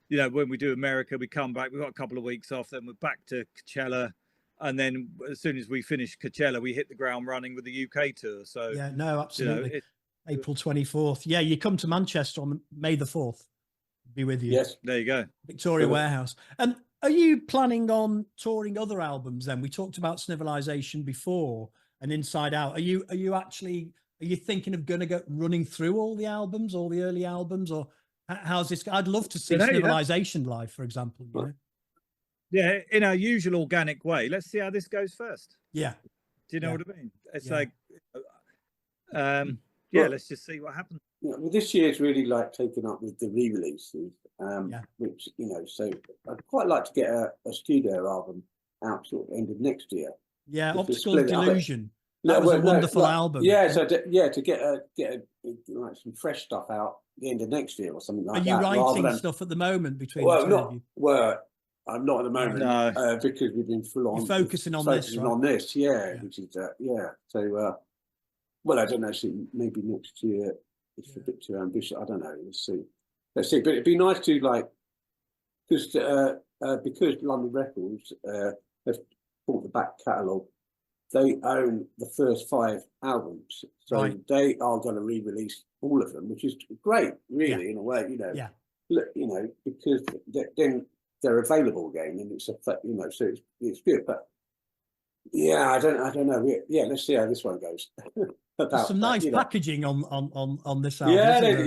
you know, when we do America, we come back, we've got a couple of weeks off, then we're back to Coachella, and then as soon as we finish Coachella, we hit the ground running with the UK tour. So yeah, no, absolutely. You know, April 24th. Yeah, you come to Manchester on May the 4th. Be with you. Yes, there you go. Victoria Warehouse. And are you planning on touring other albums then? We talked about Snivelization before and Inside Out. Are you thinking of going to go running through all the albums, all the early albums, or how's this? I'd love to see Snivelization live, for example. You know? Yeah, in our usual organic way. Let's see how this goes first. Yeah. Do you know what I mean? It's like, let's just see what happens. Yeah, well, this year's really like taken up with the re-releases, which, you know, so I'd quite like to get a studio album out sort of end of next year. Yeah, Optical Delusion. That was a wonderful album. Yeah, so to get like some fresh stuff out the end of next year or something like that. Are you writing stuff at the moment between the two of you? Well, I'm not at the moment because we've been full on focusing on this, which is So, well, I don't know. Maybe next year it's a bit too ambitious. I don't know. Let's see. But it'd be nice to like, because London Records have bought the back catalogue. They own the first 5 albums, so they are going to re-release all of them, which is great, really, in a way. You know, look, you know, because then they're available again, and it's you know, so it's good. But yeah, I don't know. Yeah, let's see how this one goes. There's some nice packaging on this album.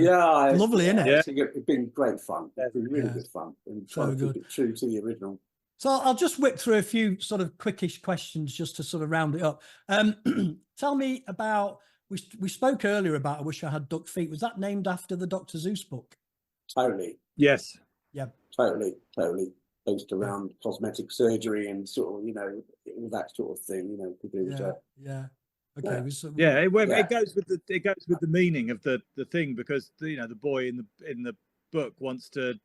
Yeah, lovely, isn't it? It's been great fun. It's been really good fun, and so good. Keep it true to the original. So I'll just whip through a few sort of quickish questions just to sort of round it up. Tell me about, we spoke earlier about I Wish I Had Duck Feet. Was that named after the Dr. Seuss book? Totally. Yes. Yeah. Totally. Based around cosmetic surgery and sort of, you know, all that sort of thing, you know, to do with Okay. It goes with the meaning of the thing, because you know the boy in the book wants to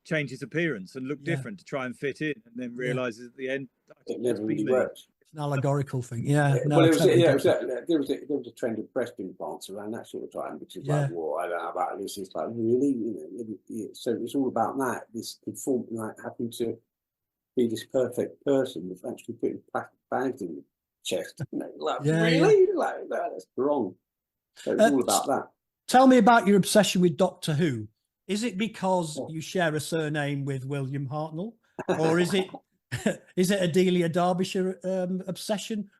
change his appearance and look different to try and fit in, and then realizes at the end it never really works. It's an allegorical thing. Yeah. No, well, there was a trend of breast implants around that sort of time, which is like, well, I don't know about this. It's like, really, you know, so it's all about that. This conform, like having to be this perfect person with actually putting plastic bags in your chest. You know, like, really? Like, that's wrong. So it's all about that. Tell me about your obsession with Doctor Who. Is it because you share a surname with William Hartnoll, or is it a Delia Derbyshire obsession?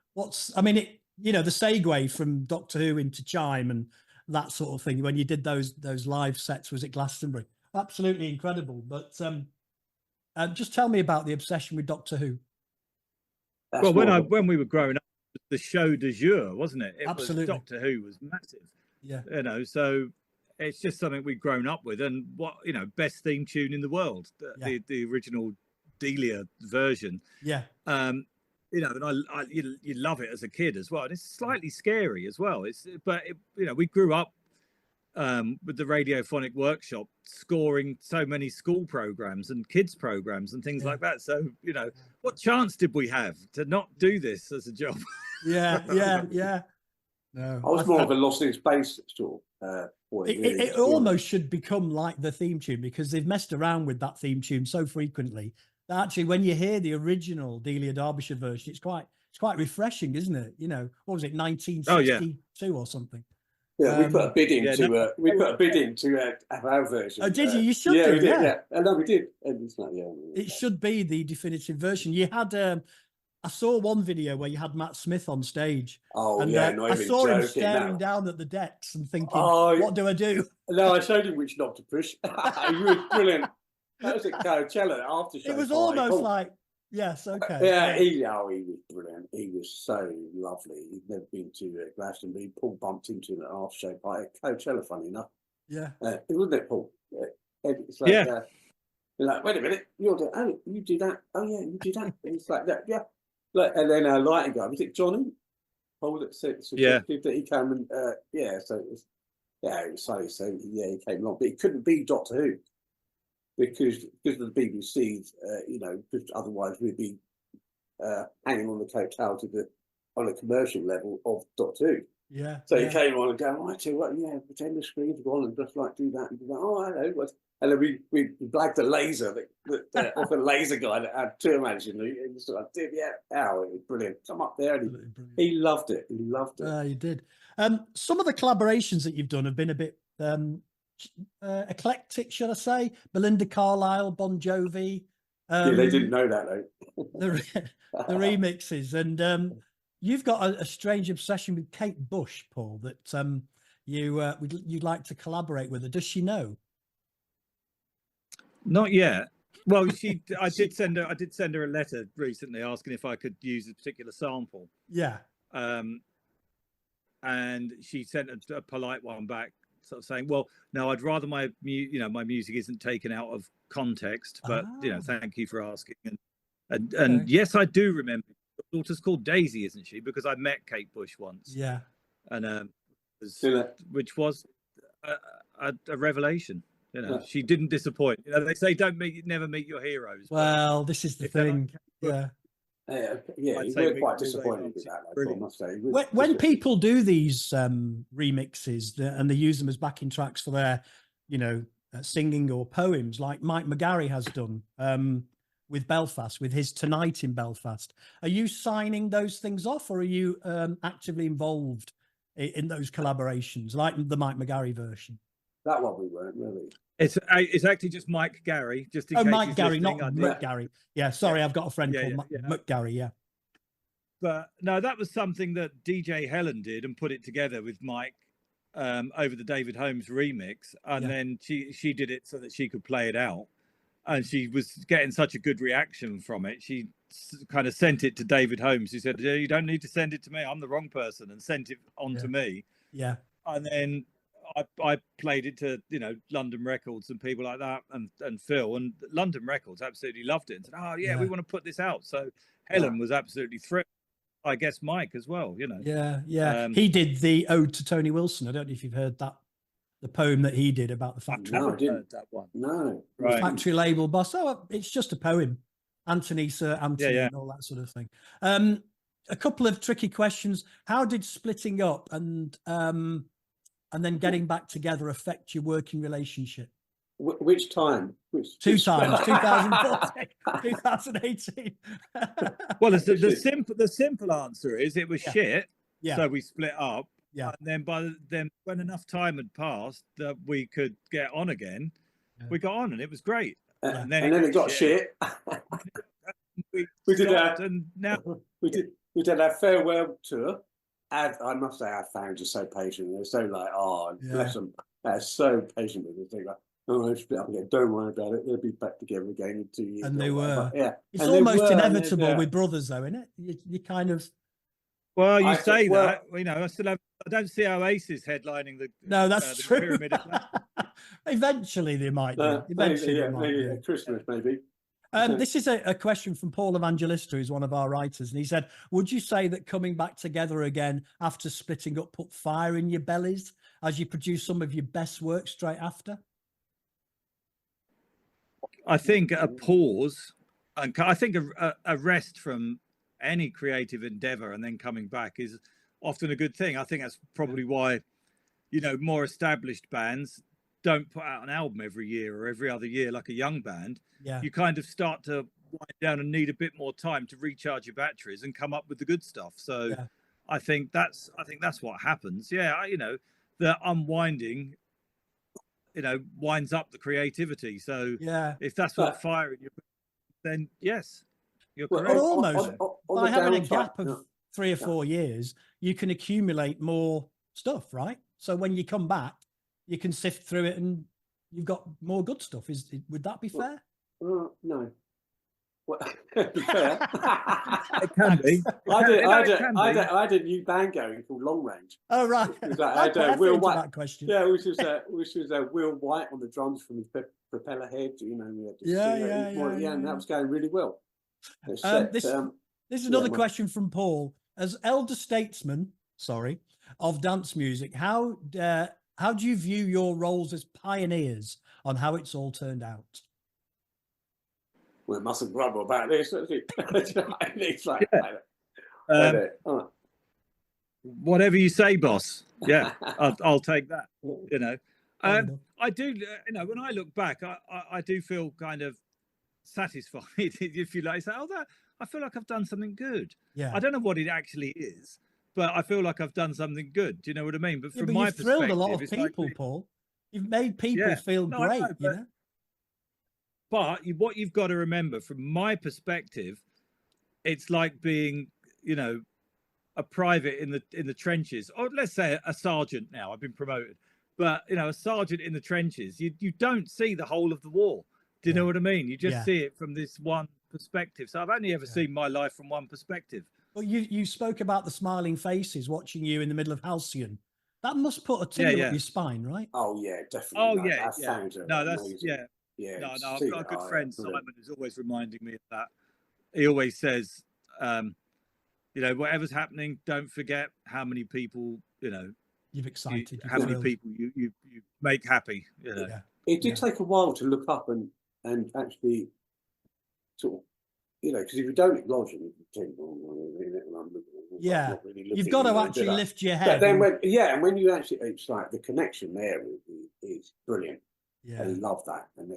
I mean, you know, the segue from Doctor Who into Chime and that sort of thing. When you did those live sets, was it Glastonbury? Absolutely incredible. But just tell me about the obsession with Doctor Who. Well, when we were growing up, the show du jour, wasn't it? Absolutely. Doctor Who was massive. Yeah. You know, so it's just something we've grown up with, and you know, best theme tune in the world, the original Delia version. Yeah. You know, and you love it as a kid as well. And it's slightly scary as well. You know, we grew up with the Radiophonic Workshop scoring so many school programs and kids programs and things like that. So, you know, what chance did we have to not do this as a job? Yeah. No, I was more of a Lost in Space sort of boy. It almost should become like the theme tune, because they've messed around with that theme tune so frequently that actually, when you hear the original Delia Derbyshire version, it's quite refreshing, isn't it? You know, what was it, 1962 or something? Yeah, we put a bid in to have our version. Oh, did you? You should do. We did. Yeah. No, we did. It's not, it should be the definitive version. You had. I saw one video where you had Matt Smith on stage. Oh, and, I saw him staring down at the decks and thinking, what do I do? No, I showed him which knob to push. He was brilliant. That was at Coachella after show. It was almost like, yes, okay. Yeah, he was brilliant. He was so lovely. He'd never been to Glastonbury. Paul bumped into him at an after show party at Coachella, funny enough. Yeah. Wasn't it, Paul? It's like, you're like, wait a minute, you do that. Oh, yeah, you do that. And it's like that, yeah. And then our lighting guy, was it Johnny? Paul that suggested that he came and so it was funny. So he came along, but it couldn't be Doctor Who because of the BBC, you know, because otherwise we'd be hanging on the coattail on a commercial level of Doctor Who. Yeah. So he came on and go, I tell you what, pretend the screen's gone and just like do that and do that. Oh, I know. And then we blagged the laser that off a laser guy that had two images. And so I did, it was brilliant. Come up there, and he loved it. He loved it. He did. Some of the collaborations that you've done have been a bit eclectic, should I say? Belinda Carlisle, Bon Jovi. They didn't know that though. the remixes, and you've got a strange obsession with Kate Bush, Paul. That you'd like to collaborate with her. Does she know? Not yet. Well, I did send her a letter recently asking if I could use a particular sample. Yeah. And she sent a polite one back, sort of saying, "Well, no, I'd rather my music isn't taken out of context, but thank you for asking." And yes, I do remember. Her daughter's called Daisy, isn't she? Because I met Kate Bush once. Yeah. And which was a revelation. You know, she didn't disappoint. You know, they say never meet your heroes. Well, this is the thing. Yeah, we're quite disappointed with that, I must say. When people do these remixes and they use them as backing tracks for their, you know, singing or poems, like Mike McGarry has done with Belfast, with his Tonight in Belfast, are you signing those things off, or are you actively involved in those collaborations, like the Mike McGarry version? That one we weren't really. It's actually just Mike Gary, just in case Mike Gary, not McGarry. Yeah, sorry, I've got a friend called McGarry. Yeah, but no, that was something that DJ Helen did and put it together with Mike over the David Holmes remix, and then she did it so that she could play it out, and she was getting such a good reaction from it. She kind of sent it to David Holmes. He said, "You don't need to send it to me. I'm the wrong person," and sent it on to me. Yeah, and then I played it to, you know, London Records and people like that, and Phil, and London Records absolutely loved it and said, "Oh yeah, we want to put this out." So Helen was absolutely thrilled. I guess Mike as well, you know. Yeah. He did the Ode to Tony Wilson. I don't know if you've heard that, the poem that he did about the factory. No, I didn't heard that one. No, right. Factory label boss. Oh, it's just a poem. Anthony, Sir Anthony, and all that sort of thing. A couple of tricky questions. How did splitting up and then getting back together affect your working relationship? Which time? Two times, 2014, 2018. Well, the simple answer is it was shit. Yeah. So we split up. Yeah. And then when enough time had passed that we could get on again, we got on, and it was great. And then it got shit. we did that, and now we did our farewell tour. And I must say, our fans are so patient. They're so like, oh, bless them. They're so patient with it. They're like, oh, I split up again. Don't worry about it. They'll be back together again in 2 years. And they were. Yeah. It's almost inevitable with brothers, though, isn't it? You kind of. Well, you say that. You know, I don't see Oasis headlining the. No, that's true. Pyramid of Eventually, they might do. Eventually, maybe at Christmas, maybe. This is a question from Paul Evangelista, who's one of our writers, and he said, would you say that coming back together again after splitting up put fire in your bellies as you produce some of your best work straight after? I think a pause, and I think a rest from any creative endeavor and then coming back is often a good thing. I think that's probably why, you know, more established bands don't put out an album every year or every other year like a young band. You kind of start to wind down and need a bit more time to recharge your batteries and come up with the good stuff. So I think that's what happens. You know, the unwinding, you know, winds up the creativity. So if that's what firing you, then yes, you're correct. But almost by having a gap of 3 or 4 years, you can accumulate more stuff, right? So when you come back, you can sift through it and you've got more good stuff. Would that be fair? No. Well, fair. It can be. I had a new band going called Long Range. Oh right. I had Will White. That question. Yeah, which was Will White on the drums from his propeller head. You know, we had and that was going really well. This is another question from Paul. As elder statesman, of dance music, how do you view your roles as pioneers on how it's all turned out? We mustn't grumble about this. It's like, whatever you say, boss. Yeah, I'll take that. You know, I do. You know, when I look back, I do feel kind of satisfied, if you like. Say, I feel like I've done something good. Yeah. I don't know what it actually is, but I feel like I've done something good. Do you know what I mean? But from my perspective, you've thrilled a lot of people, Paul. You've made people feel great. You know. But what you've got to remember, from my perspective, it's like being, you know, a private in the trenches, or let's say a sergeant. Now I've been promoted, but you know, a sergeant in the trenches. You don't see the whole of the war. Do you know what I mean? You just see it from this one perspective. So I've only ever seen my life from one perspective. Well, you spoke about the smiling faces watching you in the middle of Halcyon. That must put a tingle up your spine, right? Oh yeah, definitely. Oh yeah. No, that's amazing. No, I've got a good friend, Simon, who's always reminding me of that. He always says, you know, whatever's happening, don't forget how many people, you know, you've excited, how many people you make happy. You know, it did take a while to look up and actually sort of you know, because if you don't acknowledge it, you think, yeah, you've got to actually lift your head. But then and when you actually, it's like the connection there is brilliant. Yeah, I love that. And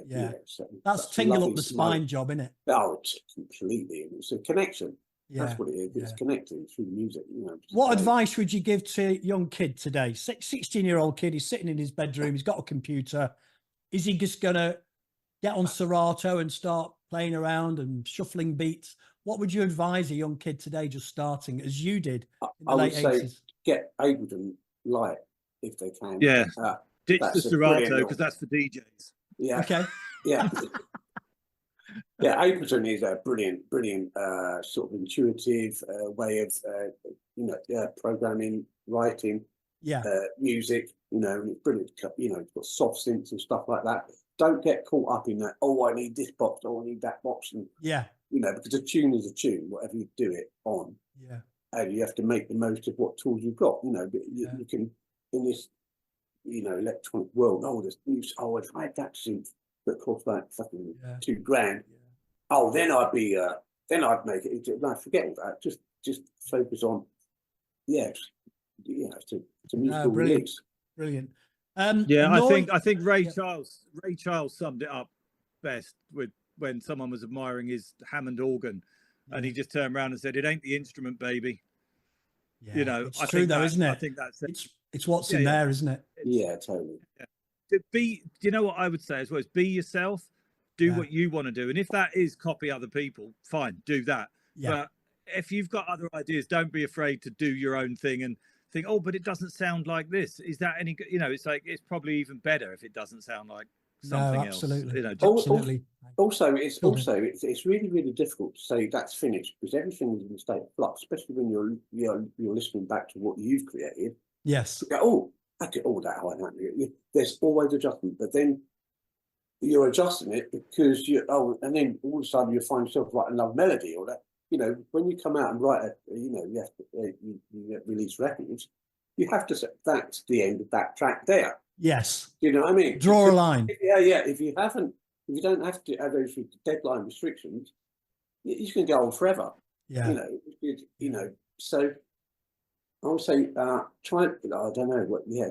that's tingle up the spine job, isn't it? Oh, completely. And it's a connection. That's what it is. It's connecting through music. You know. What advice would you give to a young kid today? 16-year-old kid, he's sitting in his bedroom, he's got a computer. Is he just going to get on Serato and start playing around and shuffling beats? What would you advise a young kid today just starting, as you did in the late 80s? I would say get Ableton Light if they can. Yeah. Ditch the Serato, because that's for DJs. Yeah. Okay. Yeah. Yeah, Ableton is a brilliant sort of intuitive way of programming, writing, music. You know, and it's brilliant. You know, it's got soft synths and stuff like that. Don't get caught up in that. Oh, I need this box. Oh, I need that box. And you know, because a tune is a tune, whatever you do it on. Yeah. And you have to make the most of what tools you've got. You know, but you can in this, you know, electronic world. Oh, there's new. Oh, if I had that synth that cost like fucking $2,000. Yeah. Oh, then I'd be. Then I'd make it. No, forget all that. Just focus on. To musical release. Brilliant. I think Ray Charles summed it up best with when someone was admiring his Hammond organ, and he just turned around and said, "It ain't the instrument, baby." Yeah, you know, it's true though, isn't it? I think that's it's what's in there, isn't it? Yeah, totally. Do you know what I would say as well? Is be yourself. Do what you want to do, and if that is copy other people, fine, do that. But if you've got other ideas, don't be afraid to do your own thing and think, oh, but it doesn't sound like this. Is that any good? You know, it's like, it's probably even better if it doesn't sound like something else. You know, absolutely. Also, it's really, really difficult to say that's finished, because everything is in a state of flux, especially when you're listening back to what you've created. Yes. You go, oh, I get all that. There's always adjustment, but then you're adjusting it because and then all of a sudden you find yourself writing another melody or that. You know, when you come out and write you release records, you have to say that's the end of that track there. Yes. You know what I mean? Draw a line. Yeah. If you don't have to have those deadline restrictions, you can go on forever. Yeah. You know. So I would say try. I don't know what. Yeah.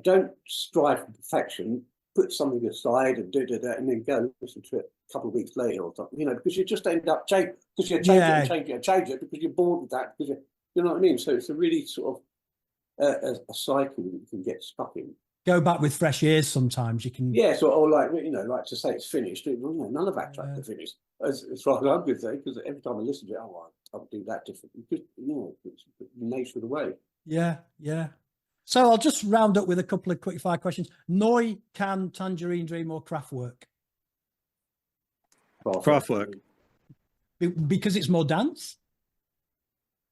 Don't strive for perfection. Put something aside and and then go listen to it a couple of weeks later or something, you know, because you just end up changing, because you change it because you're bored with that, because you know what I mean. So it's a really sort of a cycle that you can get stuck in. Go back with fresh ears sometimes. You can. Yeah, or like, you know, like to say it's finished. None of that tracks are finished, as far as I'm concerned, because every time I listen to it, I'll do that differently, because you know it's the nature of the way. Yeah. So I'll just round up with a couple of quick fire questions. Neu, Can, Tangerine Dream, or Kraftwerk? Kraftwerk. Because it's more dance?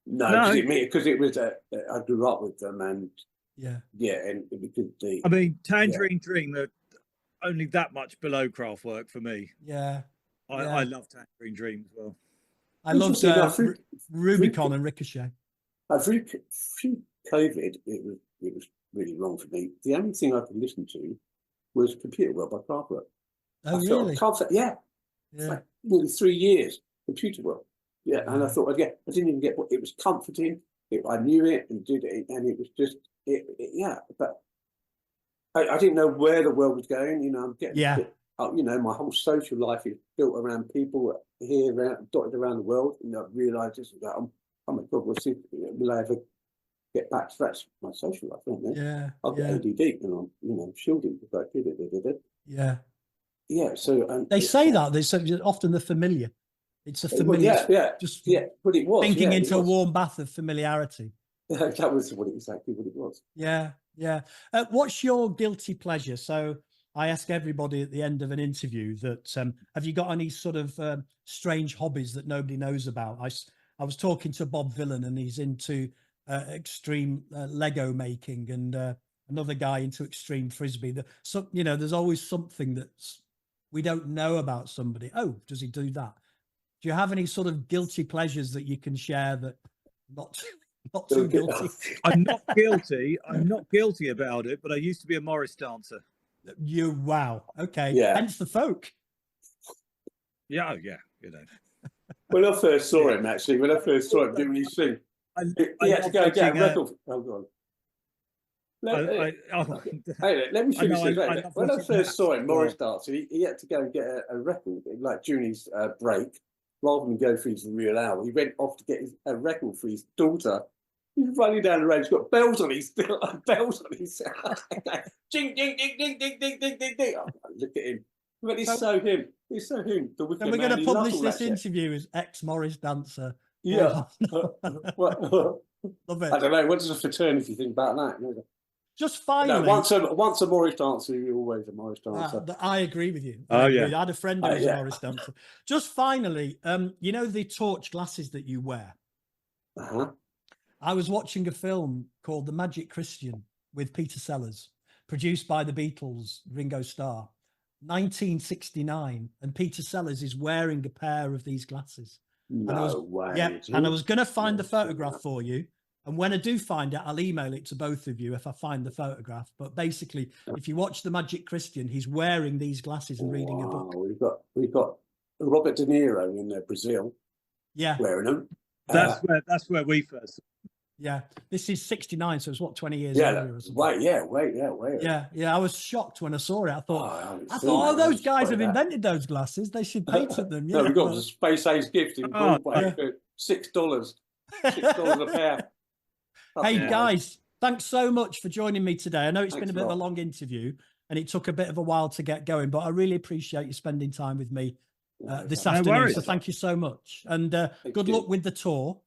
No, because it was. I grew up with them, and and because I mean, Tangerine Dream are only that much below Kraftwerk for me. Yeah, I love Tangerine Dream as well. I love Rubicon and Ricochet. Through COVID, it was really wrong for me. The only thing I could listen to was Computer World by Kraftwerk. Oh, really? Like nearly 3 years, Computer World. Yeah, and I thought, I didn't even get what it was comforting. I knew it and did it, and it was just, but I didn't know where the world was going. You know, I'm getting, you know, my whole social life is built around people here, dotted around the world. And I realised this is that oh my God, will I ever get back to that? My social life, don't I? Yeah. I've got ADD, and I'm, you know, shielding because I did it. Yeah. Yeah. So they say that they say often the familiar. It's a familiar. But it was thinking into a warm bath of familiarity. That was exactly what it was. Yeah. What's your guilty pleasure? So I ask everybody at the end of an interview that have you got any sort of strange hobbies that nobody knows about? I was talking to Bob Villan, and he's into extreme Lego making, and another guy into extreme frisbee. So you know, there's always something that's we don't know about somebody. Oh, does he do that? Do you have any sort of guilty pleasures that you can share that not too guilty? I'm not guilty. I'm not guilty about it, but I used to be a Morris dancer. Wow. Okay. Yeah. Hence the folk. Yeah. you know. When I first saw him, actually, doing his thing, he had to go get a record. Oh, God. Let me finish this. When I first saw him, Morris dancing, he had to go and get a record, like during his break, rather than go for his real hour. He went off to get a record for his daughter. He's running down the road. He's got bells on his ding, ding, ding, ding, ding, ding, ding, ding, ding. Oh, look at him. But he's so him. He's so him. And we're going to publish this interview as ex-Morris dancer. Yeah. Love it. I don't know. What does a fraternity think about that? Just finally, no, once a Morris dancer, you're always a Morris dancer. I agree with you. I had a friend who was a Morris dancer. Just finally, you know the torch glasses that you wear? I was watching a film called The Magic Christian with Peter Sellers, produced by the Beatles, Ringo Starr, 1969, and Peter Sellers is wearing a pair of these glasses. No way. Yeah, and I was going to find the photograph for you. And when I do find it, I'll email it to both of you if I find the photograph. But basically, if you watch The Magic Christian, he's wearing these glasses and reading a book. We've got Robert De Niro in Brazil. Yeah, wearing them. That's where we first. Yeah, this is 69, so it's what, 20 years earlier or something. Yeah. I was shocked when I saw it. I thought, those guys have invented those glasses. They should patent them. Yeah, no, we got the Space Age gift in Broadway for $6. $6 a pair. Hey guys, thanks so much for joining me today. I know it's been a bit of a long interview and it took a bit of a while to get going, but I really appreciate you spending time with me this afternoon. So thank you so much, and good luck with the tour.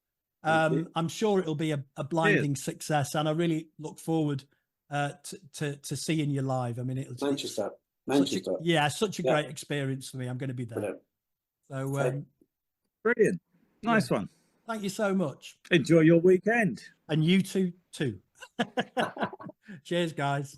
I'm sure it'll be a blinding success, and I really look forward to seeing you live. I mean, it'll Manchester. Such a great experience for me. I'm going to be there. Brilliant. So brilliant, nice one. Thank you so much. Enjoy your weekend, and you too. Cheers, guys.